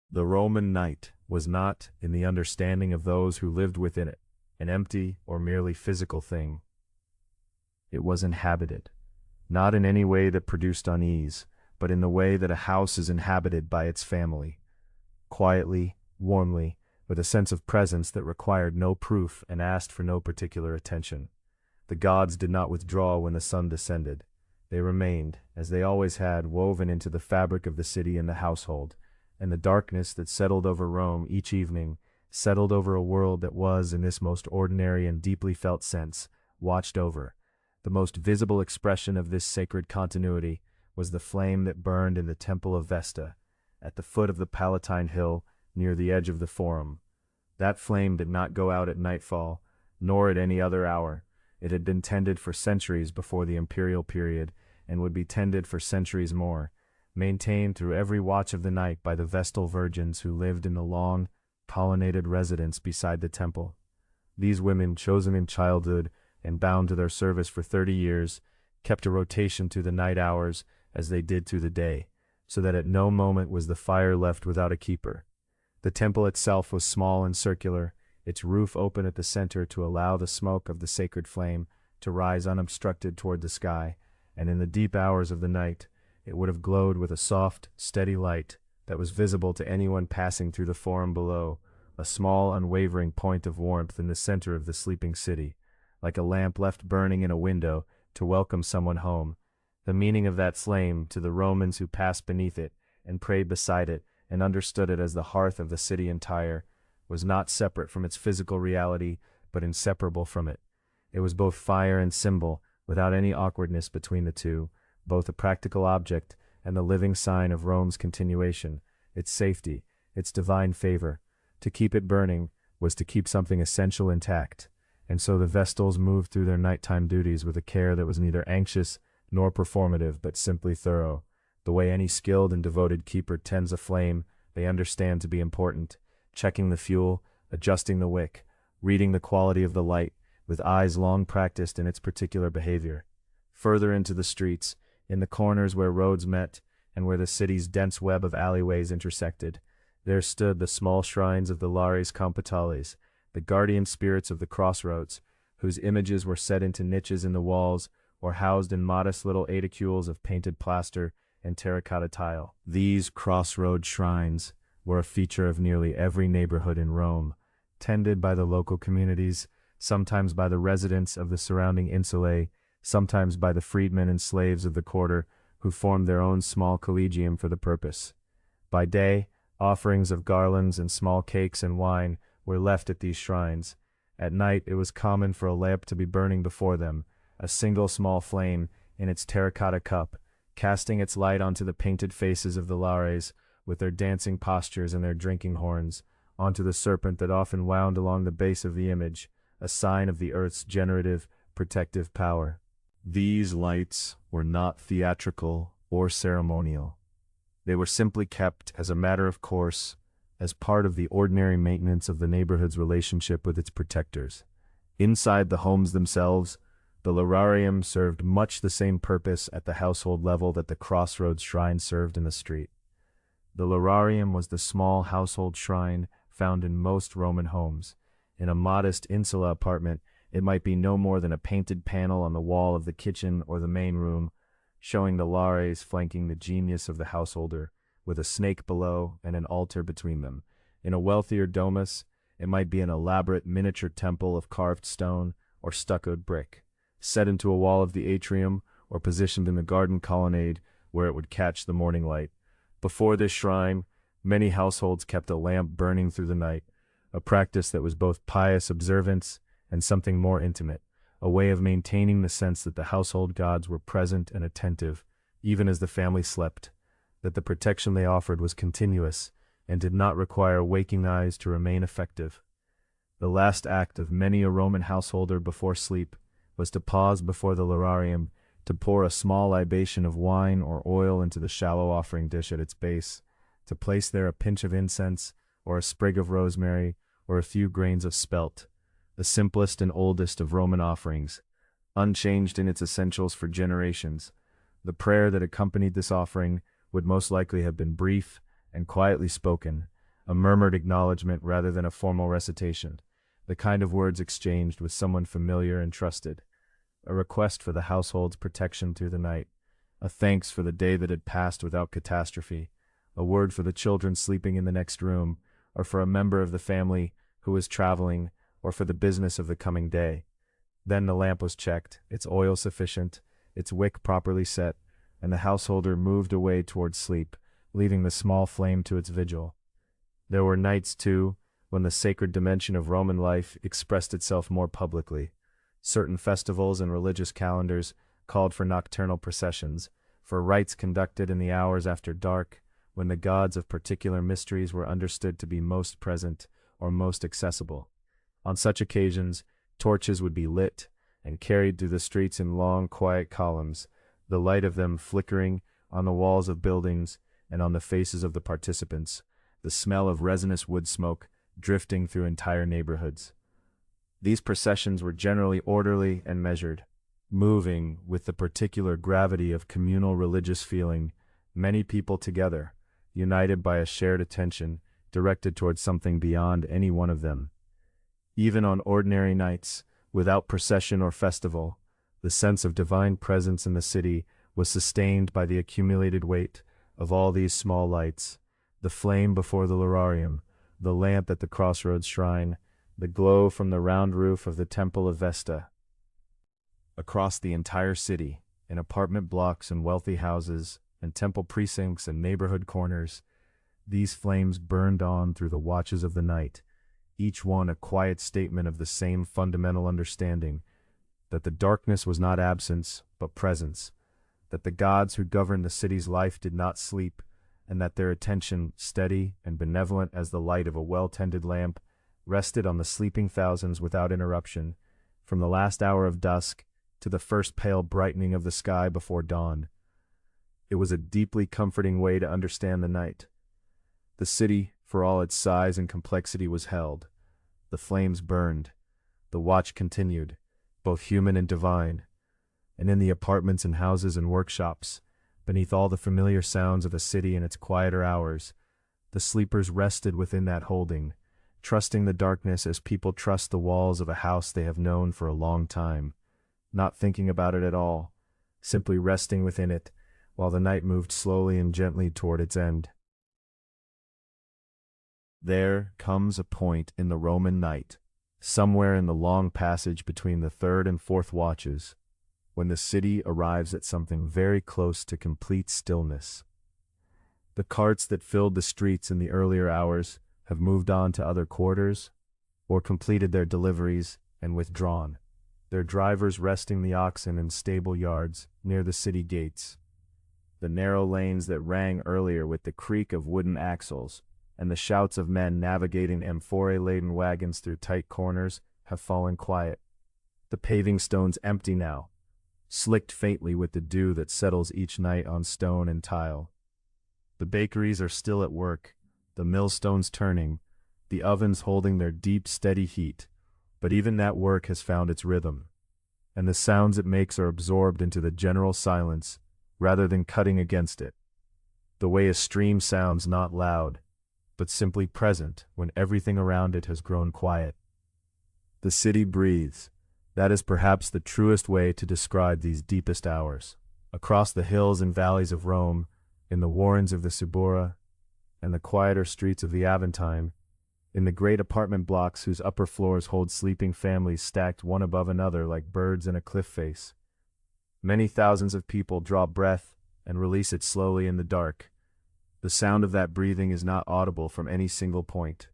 The Roman night was not, in the understanding of those who lived within it, an empty or merely physical thing. It was inhabited, not in any way that produced unease, but in the way that a house is inhabited by its family, quietly, warmly, with a sense of presence that required no proof and asked for no particular attention. The gods did not withdraw when the sun descended. They remained, as they always had, woven into the fabric of the city and the household, and the darkness that settled over Rome each evening settled over a world that was, in this most ordinary and deeply felt sense, watched over. The most visible expression of this sacred continuity was the flame that burned in the Temple of Vesta, at the foot of the Palatine Hill, near the edge of the Forum. That flame did not go out at nightfall, nor at any other hour. It had been tended for centuries before the imperial period, and would be tended for centuries more, maintained through every watch of the night by the Vestal virgins who lived in the long, pollinated residence beside the temple. These women, chosen in childhood and bound to their service for 30 years, kept a rotation through the night hours as they did through the day, so that at no moment was the fire left without a keeper. The temple itself was small and circular, its roof open at the center to allow the smoke of the sacred flame to rise unobstructed toward the sky, and in the deep hours of the night it would have glowed with a soft, steady light that was visible to anyone passing through the Forum below, a small, unwavering point of warmth in the center of the sleeping city, like a lamp left burning in a window to welcome someone home. The meaning of that flame, to the Romans who passed beneath it and prayed beside it and understood it as the hearth of the city entire, was not separate from its physical reality, but inseparable from it. It was both fire and symbol, without any awkwardness between the two, both a practical object and the living sign of Rome's continuation, its safety, its divine favor. To keep it burning was to keep something essential intact, and so the Vestals moved through their nighttime duties with a care that was neither anxious nor performative, but simply thorough. The way any skilled and devoted keeper tends a flame they understand to be important, checking the fuel, adjusting the wick, reading the quality of the light, with eyes long practiced in its particular behavior. Further into the streets, in the corners where roads met, and where the city's dense web of alleyways intersected, there stood the small shrines of the Lares Compitales, the guardian spirits of the crossroads, whose images were set into niches in the walls, or housed in modest little aedicules of painted plaster and terracotta tile. These crossroad shrines were a feature of nearly every neighborhood in Rome, tended by the local communities, sometimes by the residents of the surrounding insulae, sometimes by the freedmen and slaves of the quarter who formed their own small collegium for the purpose. By day, offerings of garlands and small cakes and wine were left at these shrines. At night it was common for a lamp to be burning before them, a single small flame in its terracotta cup, casting its light onto the painted faces of the Lares, with their dancing postures and their drinking horns, onto the serpent that often wound along the base of the image, a sign of the earth's generative, protective power. These lights were not theatrical or ceremonial. They were simply kept as a matter of course, as part of the ordinary maintenance of the neighborhood's relationship with its protectors. Inside the homes themselves, the lararium served much the same purpose at the household level that the crossroads shrine served in the street. The lararium was the small household shrine found in most Roman homes. In a modest Insula apartment, it might be no more than a painted panel on the wall of the kitchen or the main room, showing the lares flanking the genius of the householder, with a snake below and an altar between them. In a wealthier domus, it might be an elaborate miniature temple of carved stone or stuccoed brick, set into a wall of the atrium or positioned in the garden colonnade where it would catch the morning light. Before this shrine, Many households kept a lamp burning through the night, a practice that was both pious observance and something more intimate, a way of maintaining the sense that the household gods were present and attentive, even as the family slept, that the protection they offered was continuous and did not require waking eyes to remain effective. The last act of many a Roman householder before sleep was to pause before the lararium to pour a small libation of wine or oil into the shallow offering dish at its base, to place there a pinch of incense, or a sprig of rosemary, or a few grains of spelt, the simplest and oldest of Roman offerings, unchanged in its essentials for generations. The prayer that accompanied this offering would most likely have been brief and quietly spoken, a murmured acknowledgement rather than a formal recitation, the kind of words exchanged with someone familiar and trusted, a request for the household's protection through the night, a thanks for the day that had passed without catastrophe, a word for the children sleeping in the next room, or for a member of the family who was traveling, or for the business of the coming day. Then the lamp was checked, its oil sufficient, its wick properly set, and the householder moved away towards sleep, leaving the small flame to its vigil. There were nights, too, when the sacred dimension of Roman life expressed itself more publicly. Certain festivals and religious calendars called for nocturnal processions, for rites conducted in the hours after dark, when the gods of particular mysteries were understood to be most present or most accessible. On such occasions, torches would be lit and carried through the streets in long, quiet columns, the light of them flickering on the walls of buildings and on the faces of the participants, the smell of resinous wood smoke drifting through entire neighborhoods. These processions were generally orderly and measured, moving with the particular gravity of communal religious feeling, many people together, united by a shared attention directed towards something beyond any one of them. Even on ordinary nights, without procession or festival, the sense of divine presence in the city was sustained by the accumulated weight of all these small lights, the flame before the lararium, the lamp at the crossroads shrine, the glow from the round roof of the Temple of Vesta. Across the entire city, in apartment blocks and wealthy houses, and temple precincts and neighborhood corners, these flames burned on through the watches of the night, each one a quiet statement of the same fundamental understanding, that the darkness was not absence, but presence, that the gods who governed the city's life did not sleep, and that their attention, steady and benevolent as the light of a well-tended lamp, rested on the sleeping thousands without interruption, from the last hour of dusk to the first pale brightening of the sky before dawn. It was a deeply comforting way to understand the night. The city, for all its size and complexity, was held. The flames burned. The watch continued, both human and divine. And in the apartments and houses and workshops, beneath all the familiar sounds of a city in its quieter hours, the sleepers rested within that holding, trusting the darkness as people trust the walls of a house they have known for a long time, not thinking about it at all, simply resting within it, while the night moved slowly and gently toward its end. There comes a point in the Roman night, somewhere in the long passage between the third and fourth watches, when the city arrives at something very close to complete stillness. The carts that filled the streets in the earlier hours have moved on to other quarters, or completed their deliveries and withdrawn, their drivers resting the oxen in stable yards near the city gates. The narrow lanes that rang earlier with the creak of wooden axles and the shouts of men navigating amphora-laden wagons through tight corners have fallen quiet. The paving stones empty now, slicked faintly with the dew that settles each night on stone and tile. The bakeries are still at work, the millstones turning, the ovens holding their deep, steady heat, but even that work has found its rhythm, and the sounds it makes are absorbed into the general silence rather than cutting against it, the way a stream sounds not loud, but simply present when everything around it has grown quiet. The city breathes. That is perhaps the truest way to describe these deepest hours. Across the hills and valleys of Rome, in the warrens of the Subura, and the quieter streets of the Aventine, in the great apartment blocks whose upper floors hold sleeping families stacked one above another like birds in a cliff face, many thousands of people draw breath and release it slowly in the dark, The sound of that breathing is not audible from any single point,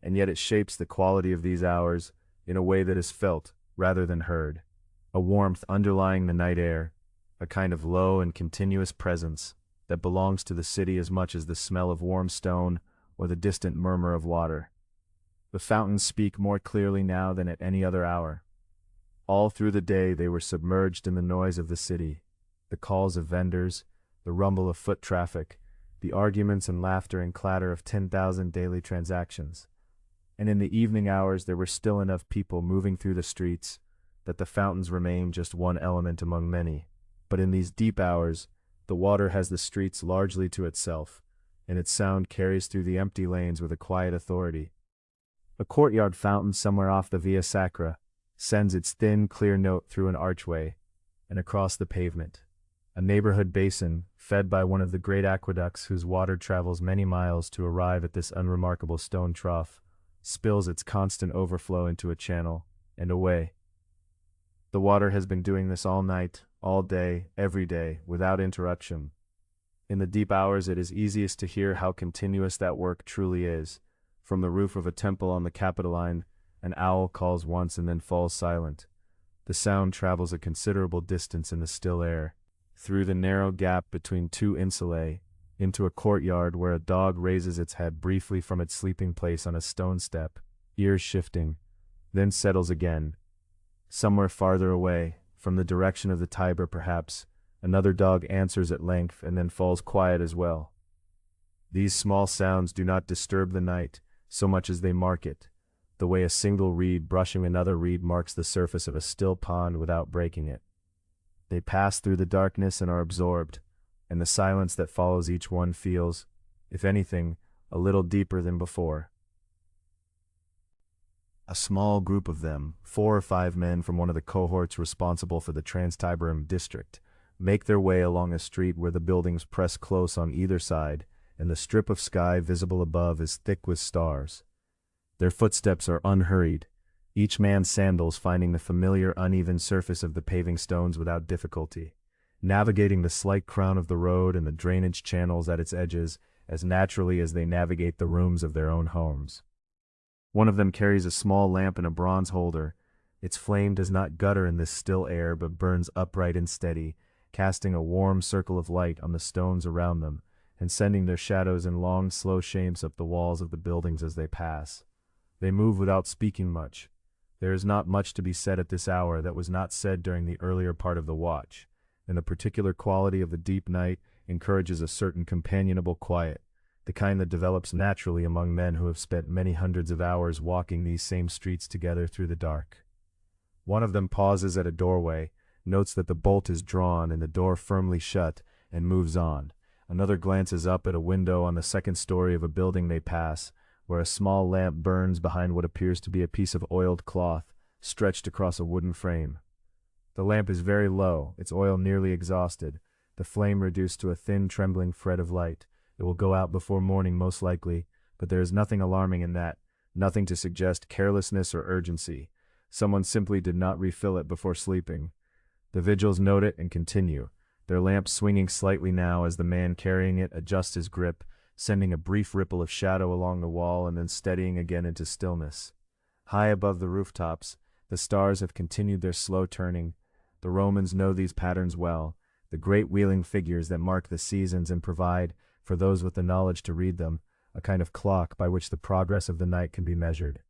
and yet it shapes the quality of these hours in a way that is felt rather than heard. A warmth underlying the night air, a kind of low and continuous presence that belongs to the city as much as the smell of warm stone or the distant murmur of water. The fountains speak more clearly now than at any other hour. All through the day they were submerged in the noise of the city, the calls of vendors, the rumble of foot traffic, the arguments and laughter and clatter of 10,000 daily transactions. And in the evening hours there were still enough people moving through the streets that the fountains remained just one element among many. But in these deep hours, the water has the streets largely to itself, and its sound carries through the empty lanes with a quiet authority. A courtyard fountain somewhere off the Via Sacra sends its thin, clear note through an archway and across the pavement. A neighborhood basin, fed by one of the great aqueducts whose water travels many miles to arrive at this unremarkable stone trough, spills its constant overflow into a channel, and away. The water has been doing this all night, all day, every day, without interruption. In the deep hours it is easiest to hear how continuous that work truly is. From the roof of a temple on the Capitoline, an owl calls once and then falls silent. The sound travels a considerable distance in the still air, through the narrow gap between two insulae, into a courtyard where a dog raises its head briefly from its sleeping place on a stone step, ears shifting, then settles again. Somewhere farther away, from the direction of the Tiber perhaps, another dog answers at length and then falls quiet as well. These small sounds do not disturb the night so much as they mark it, the way a single reed brushing another reed marks the surface of a still pond without breaking it. They pass through the darkness and are absorbed, and the silence that follows each one feels, if anything, a little deeper than before. A small group of them, 4 or 5 men from one of the cohorts responsible for the Trans-Tiberum district, make their way along a street where the buildings press close on either side, and the strip of sky visible above is thick with stars. Their footsteps are unhurried, each man's sandals finding the familiar uneven surface of the paving stones without difficulty, navigating the slight crown of the road and the drainage channels at its edges as naturally as they navigate the rooms of their own homes. One of them carries a small lamp in a bronze holder. Its flame does not gutter in this still air but burns upright and steady, casting a warm circle of light on the stones around them, and sending their shadows in long, slow shapes up the walls of the buildings as they pass. They move without speaking much. There is not much to be said at this hour that was not said during the earlier part of the watch, and the particular quality of the deep night encourages a certain companionable quiet, the kind that develops naturally among men who have spent many hundreds of hours walking these same streets together through the dark. One of them pauses at a doorway, notes that the bolt is drawn and the door firmly shut, and moves on. Another glances up at a window on the second story of a building they pass, where a small lamp burns behind what appears to be a piece of oiled cloth, stretched across a wooden frame. The lamp is very low, its oil nearly exhausted, the flame reduced to a thin trembling thread of light. It will go out before morning most likely, but there is nothing alarming in that, nothing to suggest carelessness or urgency. Someone simply did not refill it before sleeping. The vigils note it and continue, their lamp swinging slightly now as the man carrying it adjusts his grip, sending a brief ripple of shadow along the wall and then steadying again into stillness. High above the rooftops, the stars have continued their slow turning. The Romans know these patterns well, the great wheeling figures that mark the seasons and provide, for those with the knowledge to read them, a kind of clock by which the progress of the night can be measured.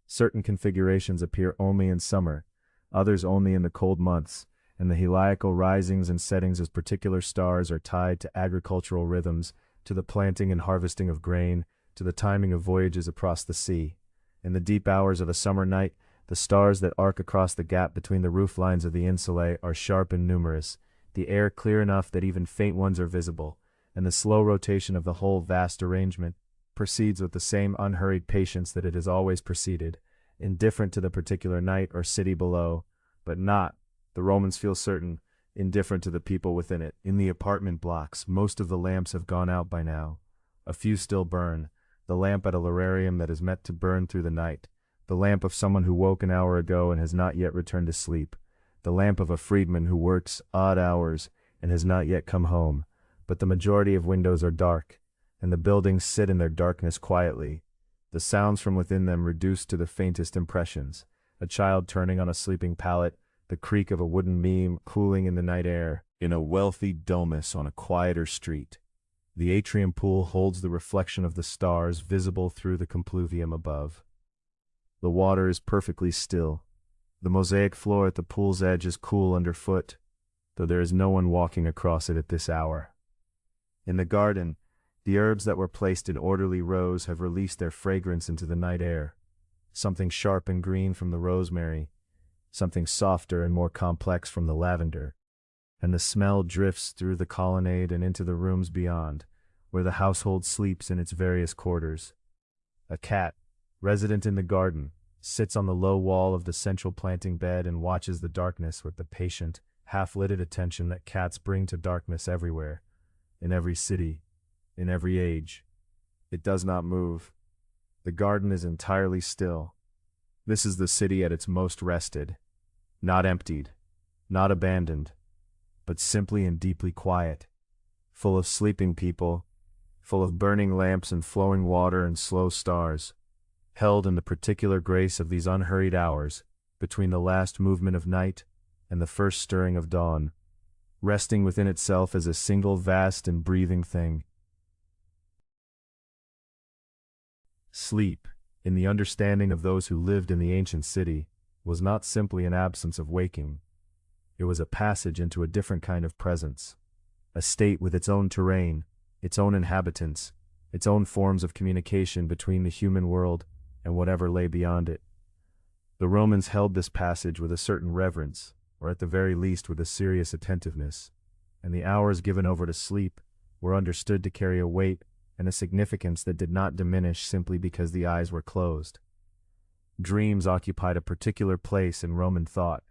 Certain configurations appear only in summer, others only in the cold months, and the heliacal risings and settings as particular stars are tied to agricultural rhythms, to the planting and harvesting of grain, to the timing of voyages across the sea. In the deep hours of a summer night, the stars that arc across the gap between the roof lines of the insulae are sharp and numerous, the air clear enough that even faint ones are visible, and the slow rotation of the whole vast arrangement proceeds with the same unhurried patience that it has always proceeded, indifferent to the particular night or city below, but not, the Romans feel certain, indifferent to the people within it. In the apartment blocks, most of the lamps have gone out by now. A few still burn, the lamp at a lararium that is meant to burn through the night, the lamp of someone who woke an hour ago and has not yet returned to sleep, the lamp of a freedman who works odd hours and has not yet come home. but the majority of windows are dark, and the buildings sit in their darkness quietly, the sounds from within them reduced to the faintest impressions: a child turning on a sleeping pallet, the creak of a wooden beam cooling in the night air. In a wealthy Domus on a quieter street, the atrium pool holds the reflection of the stars visible through the compluvium above. The water is perfectly still. The mosaic floor at the pool's edge is cool underfoot, though there is no one walking across it at this hour. In the garden, the herbs that were placed in orderly rows have released their fragrance into the night air, something sharp and green from the rosemary, something softer and more complex from the lavender, and the smell drifts through the colonnade and into the rooms beyond, where the household sleeps in its various quarters. A cat, resident in the garden, sits on the low wall of the central planting bed and watches the darkness with the patient, half-lidded attention that cats bring to darkness everywhere, in every city, in every age. It does not move. The garden is entirely still. This is the city at its most rested, not emptied, not abandoned, but simply and deeply quiet, full of sleeping people, full of burning lamps and flowing water and slow stars, held in the particular grace of these unhurried hours, between the last movement of night and the first stirring of dawn, resting within itself as a single vast and breathing thing. Sleep, in the understanding of those who lived in the ancient city, was not simply an absence of waking. It was a passage into a different kind of presence, a state with its own terrain, its own inhabitants, its own forms of communication between the human world and whatever lay beyond it. The Romans held this passage with a certain reverence, or at the very least with a serious attentiveness, and the hours given over to sleep were understood to carry a weight and a significance that did not diminish simply because the eyes were closed. Dreams occupied a particular place in Roman thought.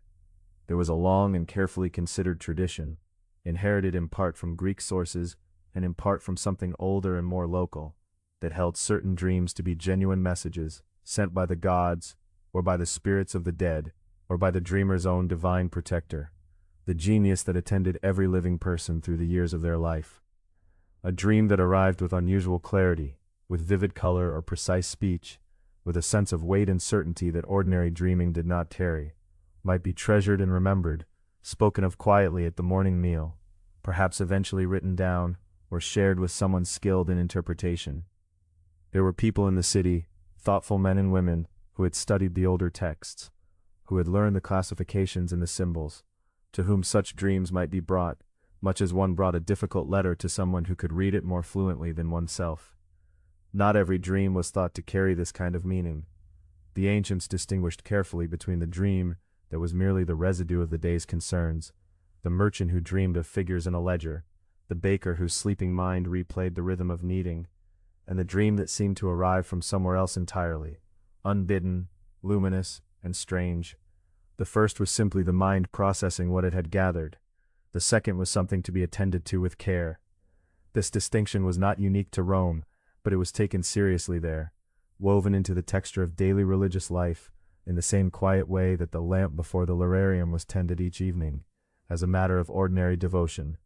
There was a long and carefully considered tradition, inherited in part from Greek sources and in part from something older and more local, that held certain dreams to be genuine messages sent by the gods, or by the spirits of the dead, or by the dreamer's own divine protector, the genius that attended every living person through the years of their life. A dream that arrived with unusual clarity, with vivid color or precise speech, with a sense of weight and certainty that ordinary dreaming did not carry, might be treasured and remembered, spoken of quietly at the morning meal, perhaps eventually written down, or shared with someone skilled in interpretation. There were people in the city, thoughtful men and women, who had studied the older texts, who had learned the classifications and the symbols, to whom such dreams might be brought, much as one brought a difficult letter to someone who could read it more fluently than oneself. Not every dream was thought to carry this kind of meaning. The ancients distinguished carefully between the dream that was merely the residue of the day's concerns, the merchant who dreamed of figures in a ledger, the baker whose sleeping mind replayed the rhythm of kneading, and the dream that seemed to arrive from somewhere else entirely, unbidden, luminous, and strange. The first was simply the mind processing what it had gathered. The second was something to be attended to with care. This distinction was not unique to Rome, but it was taken seriously there, woven into the texture of daily religious life, in the same quiet way that the lamp before the lararium was tended each evening, as a matter of ordinary devotion.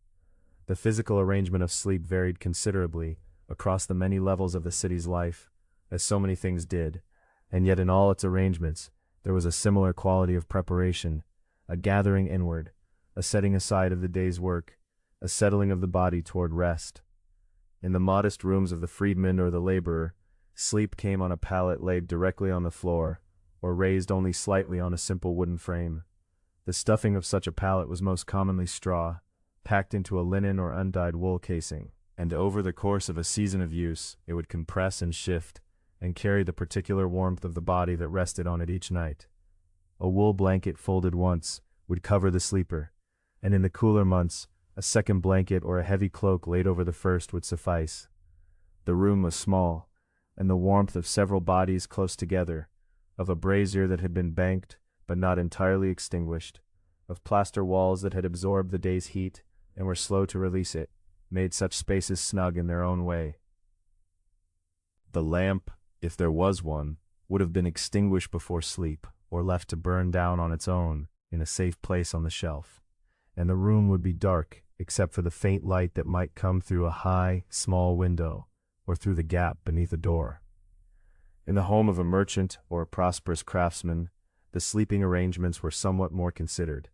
The physical arrangement of sleep varied considerably across the many levels of the city's life, as so many things did, and yet in all its arrangements there was a similar quality of preparation, a gathering inward, a setting aside of the day's work, a settling of the body toward rest. In the modest rooms of the freedman or the laborer, sleep came on a pallet laid directly on the floor, or raised only slightly on a simple wooden frame. The stuffing of such a pallet was most commonly straw, packed into a linen or undyed wool casing, and over the course of a season of use it would compress and shift, and carry the particular warmth of the body that rested on it each night. A wool blanket folded once would cover the sleeper, and in the cooler months a second blanket or a heavy cloak laid over the first would suffice. The room was small, and the warmth of several bodies close together, of a brazier that had been banked but not entirely extinguished, of plaster walls that had absorbed the day's heat and were slow to release it, made such spaces snug in their own way. The lamp, if there was one, would have been extinguished before sleep, or left to burn down on its own in a safe place on the shelf, and the room would be dark except for the faint light that might come through a high, small window, or through the gap beneath a door. In the home of a merchant or a prosperous craftsman, the sleeping arrangements were somewhat more considered.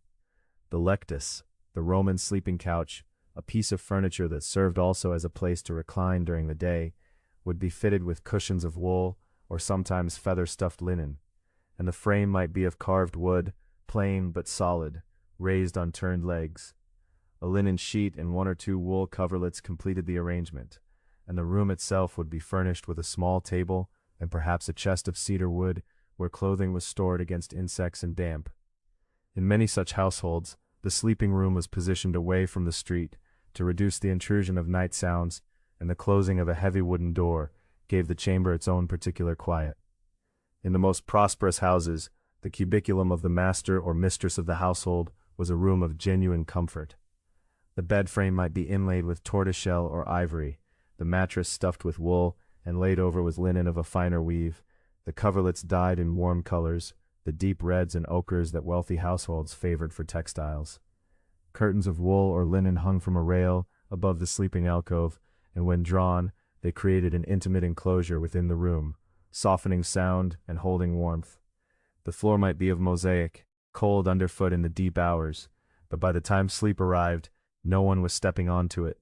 The lectus, the Roman sleeping couch, a piece of furniture that served also as a place to recline during the day, would be fitted with cushions of wool or sometimes feather-stuffed linen, and the frame might be of carved wood, plain but solid, raised on turned legs. A linen sheet and one or two wool coverlets completed the arrangement, and the room itself would be furnished with a small table and perhaps a chest of cedar wood where clothing was stored against insects and damp. In many such households, the sleeping room was positioned away from the street to reduce the intrusion of night sounds, and the closing of a heavy wooden door gave the chamber its own particular quiet. In the most prosperous houses, the cubiculum of the master or mistress of the household was a room of genuine comfort. The bed frame might be inlaid with tortoiseshell or ivory, the mattress stuffed with wool and laid over with linen of a finer weave, the coverlets dyed in warm colors, the deep reds and ochres that wealthy households favored for textiles. Curtains of wool or linen hung from a rail above the sleeping alcove, and when drawn, they created an intimate enclosure within the room, softening sound and holding warmth. The floor might be of mosaic, cold underfoot in the deep hours, but by the time sleep arrived, no one was stepping onto it.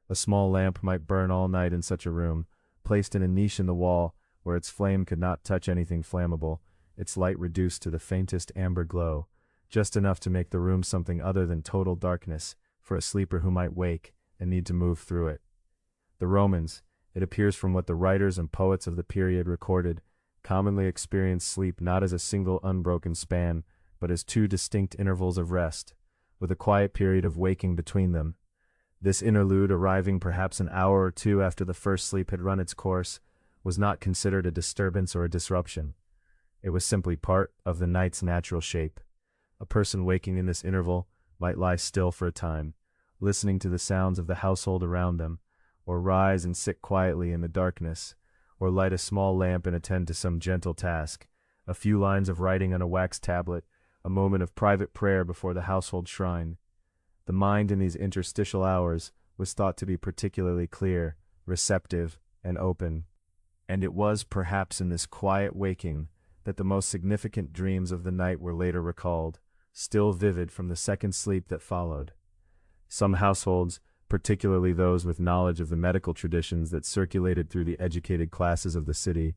A small lamp might burn all night in such a room, placed in a niche in the wall where its flame could not touch anything flammable, its light reduced to the faintest amber glow, just enough to make the room something other than total darkness for a sleeper who might wake and need to move through it. The Romans, it appears from what the writers and poets of the period recorded, commonly experienced sleep not as a single unbroken span, but as two distinct intervals of rest, with a quiet period of waking between them. This interlude, arriving perhaps an hour or two after the first sleep had run its course, was not considered a disturbance or a disruption. It was simply part of the night's natural shape. A person waking in this interval might lie still for a time, listening to the sounds of the household around them, or rise and sit quietly in the darkness, or light a small lamp and attend to some gentle task, a few lines of writing on a wax tablet, a moment of private prayer before the household shrine. The mind in these interstitial hours was thought to be particularly clear, receptive, and open, and it was perhaps in this quiet waking that the most significant dreams of the night were later recalled, still vivid from the second sleep that followed. Some households, particularly those with knowledge of the medical traditions that circulated through the educated classes of the city,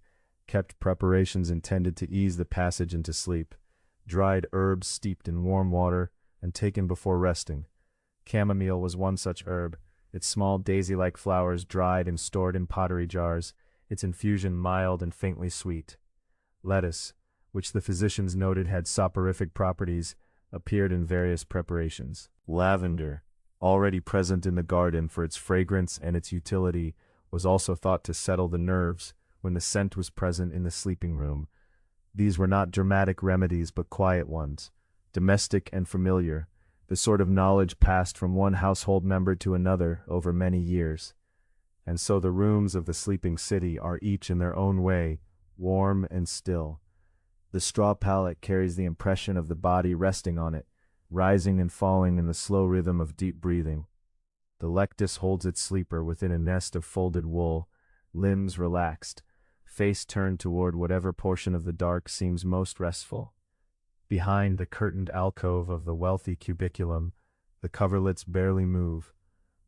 kept preparations intended to ease the passage into sleep, dried herbs steeped in warm water and taken before resting. Chamomile was one such herb, its small daisy-like flowers dried and stored in pottery jars, its infusion mild and faintly sweet. Lettuce, which the physicians noted had soporific properties, appeared in various preparations. Lavender, already present in the garden for its fragrance and its utility, was also thought to settle the nerves when the scent was present in the sleeping room. These were not dramatic remedies but quiet ones, domestic and familiar, the sort of knowledge passed from one household member to another over many years. And so the rooms of the sleeping city are each in their own way warm and still. The straw pallet carries the impression of the body resting on it, rising and falling in the slow rhythm of deep breathing. The lectus holds its sleeper within a nest of folded wool, limbs relaxed, face turned toward whatever portion of the dark seems most restful. Behind the curtained alcove of the wealthy cubiculum, the coverlets barely move.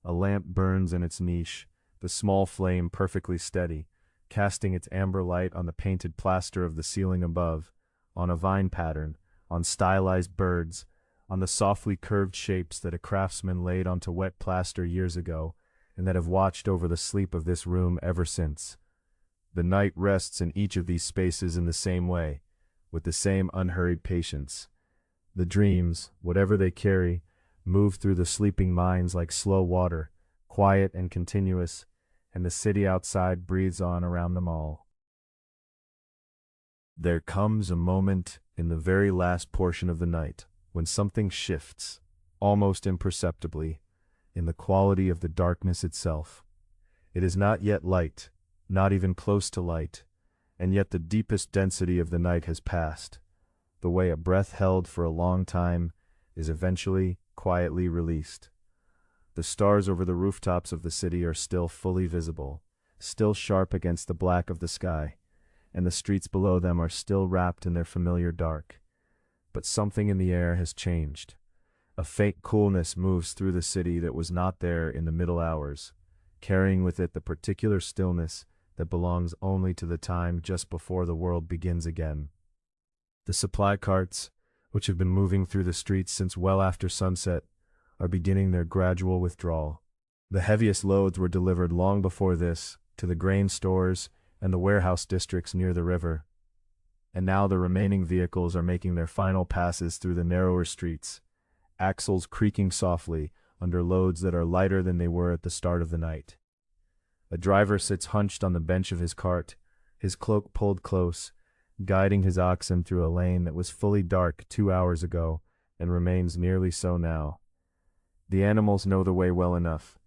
A lamp burns in its niche, the small flame perfectly steady, casting its amber light on the painted plaster of the ceiling above, on a vine pattern, on stylized birds, on the softly curved shapes that a craftsman laid onto wet plaster years ago, and that have watched over the sleep of this room ever since. The night rests in each of these spaces in the same way, with the same unhurried patience. The dreams, whatever they carry, move through the sleeping minds like slow water, quiet and continuous, and the city outside breathes on around them all. There comes a moment in the very last portion of the night when something shifts, almost imperceptibly, in the quality of the darkness itself. It is not yet light, not even close to light, and yet the deepest density of the night has passed. The way a breath held for a long time is eventually quietly released. The stars over the rooftops of the city are still fully visible, still sharp against the black of the sky, and the streets below them are still wrapped in their familiar dark. But something in the air has changed. A faint coolness moves through the city that was not there in the middle hours, carrying with it the particular stillness that belongs only to the time just before the world begins again. The supply carts, which have been moving through the streets since well after sunset, are beginning their gradual withdrawal. The heaviest loads were delivered long before this to the grain stores and the warehouse districts near the river, and now the remaining vehicles are making their final passes through the narrower streets, axles creaking softly under loads that are lighter than they were at the start of the night. A driver sits hunched on the bench of his cart, his cloak pulled close, guiding his oxen through a lane that was fully dark 2 hours ago and remains nearly so now. The animals know the way well enough.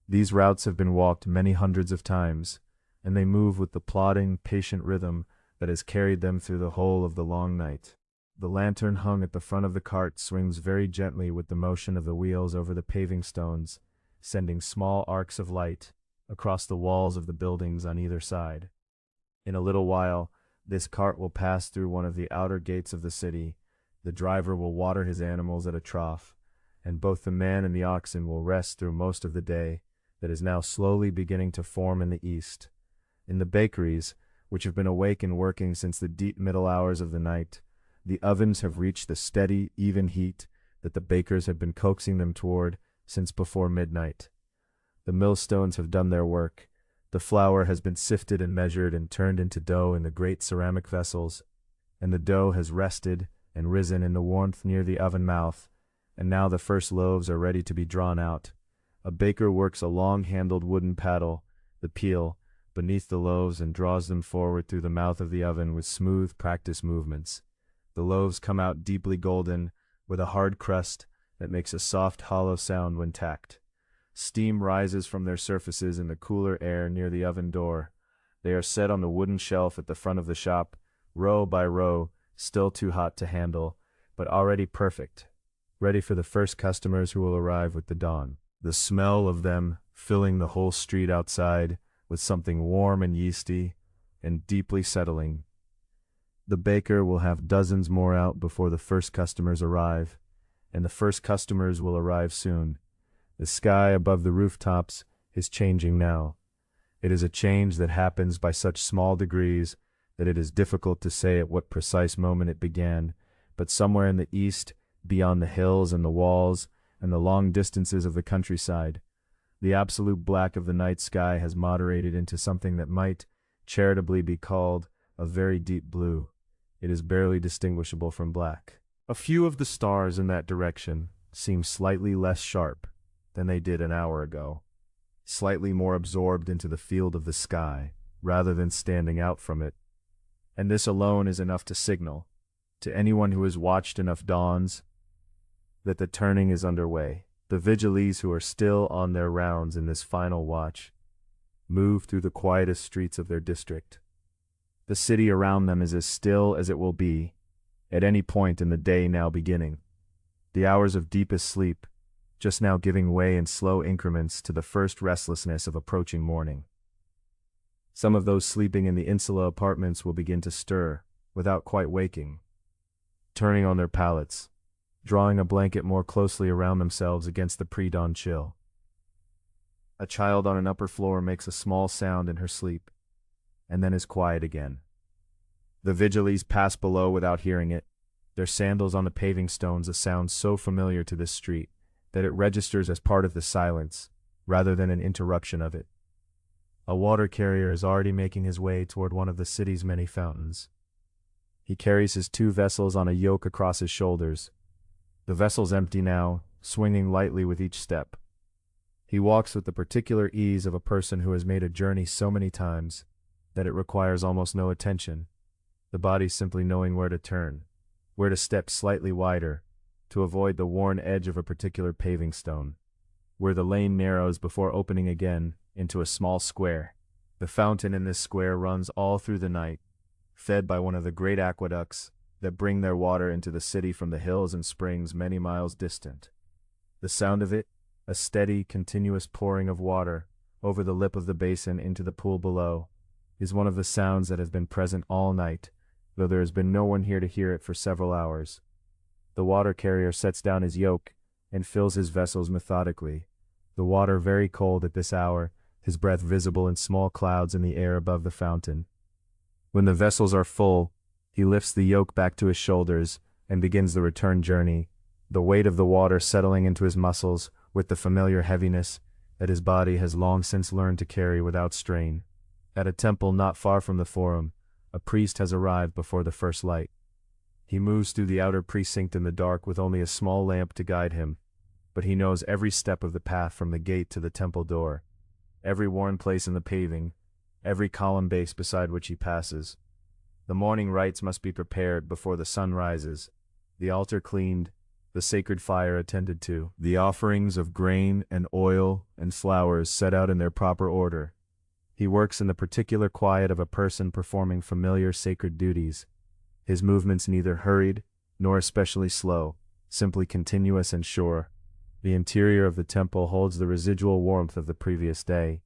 These routes have been walked many hundreds of times, and they move with the plodding, patient rhythm that has carried them through the whole of the long night. The lantern hung at the front of the cart swings very gently with the motion of the wheels over the paving stones, sending small arcs of light across the walls of the buildings on either side. In a little while, this cart will pass through one of the outer gates of the city. The driver will water his animals at a trough, and both the man and the oxen will rest through most of the day that is now slowly beginning to form in the east. In the bakeries, which have been awake and working since the deep middle hours of the night, the ovens have reached the steady, even heat that the bakers have been coaxing them toward since before midnight. The millstones have done their work. The flour has been sifted and measured and turned into dough in the great ceramic vessels, and the dough has rested and risen in the warmth near the oven mouth, and now the first loaves are ready to be drawn out. A baker works a long-handled wooden paddle, the peel, beneath the loaves and draws them forward through the mouth of the oven with smooth, practiced movements. The loaves come out deeply golden, with a hard crust that makes a soft, hollow sound when tacked. Steam rises from their surfaces in the cooler air near the oven door. They are set on the wooden shelf at the front of the shop, row by row, still too hot to handle, but already perfect, ready for the first customers who will arrive with the dawn. The smell of them filling the whole street outside with something warm and yeasty and deeply settling. The baker will have dozens more out before the first customers arrive, and the first customers will arrive soon. The sky above the rooftops is changing now. It is a change that happens by such small degrees that it is difficult to say at what precise moment it began, but somewhere in the east, beyond the hills and the walls and the long distances of the countryside, the absolute black of the night sky has moderated into something that might charitably be called a very deep blue. It is barely distinguishable from black. A few of the stars in that direction seem slightly less sharp than they did an hour ago, slightly more absorbed into the field of the sky rather than standing out from it, and this alone is enough to signal, to anyone who has watched enough dawns, that the turning is underway. The Vigiles, who are still on their rounds in this final watch, move through the quietest streets of their district. The city around them is as still as it will be at any point in the day now beginning. The hours of deepest sleep just now giving way in slow increments to the first restlessness of approaching morning. Some of those sleeping in the Insula apartments will begin to stir, without quite waking, turning on their pallets, drawing a blanket more closely around themselves against the pre-dawn chill. A child on an upper floor makes a small sound in her sleep, and then is quiet again. The Vigiles pass below without hearing it, their sandals on the paving stones, a sound so familiar to this street that it registers as part of the silence, rather than an interruption of it. A water carrier is already making his way toward one of the city's many fountains. He carries his 2 vessels on a yoke across his shoulders. The vessel's empty now, swinging lightly with each step. He walks with the particular ease of a person who has made a journey so many times that it requires almost no attention, the body simply knowing where to turn, where to step slightly wider, to avoid the worn edge of a particular paving stone, where the lane narrows before opening again into a small square. The fountain in this square runs all through the night, fed by one of the great aqueducts that bring their water into the city from the hills and springs many miles distant. The sound of it, A steady, continuous pouring of water, over the lip of the basin into the pool below, is one of the sounds that has been present all night, though there has been no one here to hear it for several hours. The water carrier sets down his yoke, and fills his vessels methodically, the water very cold at this hour, his breath visible in small clouds in the air above the fountain. When the vessels are full, he lifts the yoke back to his shoulders, and begins the return journey, the weight of the water settling into his muscles with the familiar heaviness that his body has long since learned to carry without strain. At a temple not far from the forum, a priest has arrived before the first light. He moves through the outer precinct in the dark with only a small lamp to guide him, but he knows every step of the path from the gate to the temple door, every worn place in the paving, every column base beside which he passes. The morning rites must be prepared before the sun rises, the altar cleaned, the sacred fire attended to, the offerings of grain and oil and flowers set out in their proper order. He works in the particular quiet of a person performing familiar sacred duties, his movements neither hurried nor especially slow, simply continuous and sure. The interior of the temple holds the residual warmth of the previous day,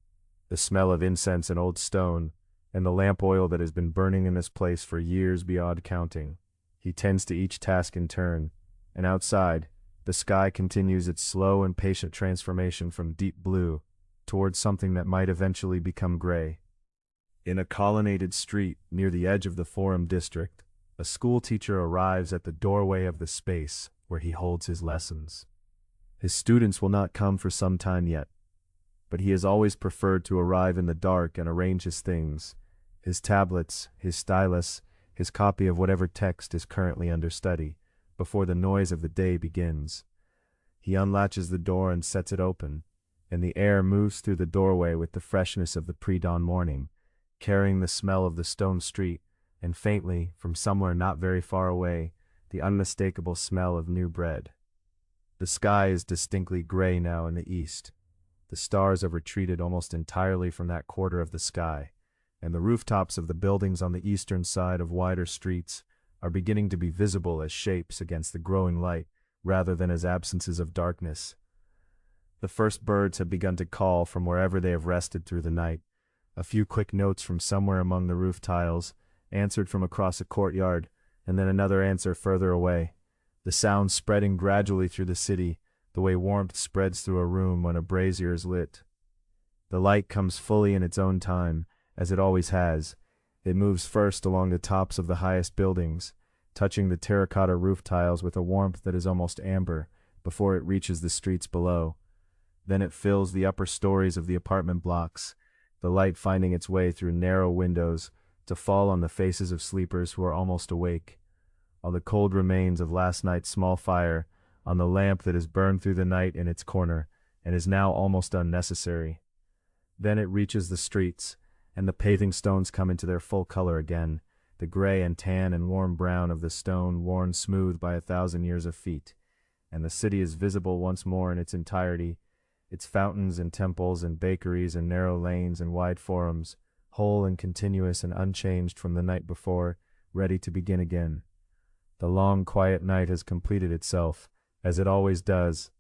the smell of incense and old stone, and the lamp oil that has been burning in this place for years beyond counting. He tends to each task in turn, and outside, the sky continues its slow and patient transformation from deep blue towards something that might eventually become gray. In a colonnaded street near the edge of the Forum district, a school teacher arrives at the doorway of the space where he holds his lessons. His students will not come for some time yet, but he has always preferred to arrive in the dark and arrange his things, his tablets, his stylus, his copy of whatever text is currently under study, before the noise of the day begins. He unlatches the door and sets it open, and the air moves through the doorway with the freshness of the pre-dawn morning, carrying the smell of the stone street, and faintly, from somewhere not very far away, the unmistakable smell of new bread. The sky is distinctly gray now in the east. The stars have retreated almost entirely from that quarter of the sky, and the rooftops of the buildings on the eastern side of wider streets are beginning to be visible as shapes against the growing light rather than as absences of darkness. The first birds have begun to call from wherever they have rested through the night. A few quick notes from somewhere among the roof tiles, answered from across a courtyard, and then another answer further away. The sound spreading gradually through the city, the way warmth spreads through a room when a brazier is lit. The light comes fully in its own time, as it always has. It moves first along the tops of the highest buildings, touching the terracotta roof tiles with a warmth that is almost amber, before it reaches the streets below. Then it fills the upper stories of the apartment blocks, the light finding its way through narrow windows to fall on the faces of sleepers who are almost awake, on the cold remains of last night's small fire, on the lamp that has burned through the night in its corner and is now almost unnecessary. Then it reaches the streets, and the paving stones come into their full color again, the gray and tan and warm brown of the stone worn smooth by 1,000 years of feet, and the city is visible once more in its entirety, its fountains and temples and bakeries and narrow lanes and wide forums, whole and continuous and unchanged from the night before, ready to begin again. The long, quiet night has completed itself, as it always does,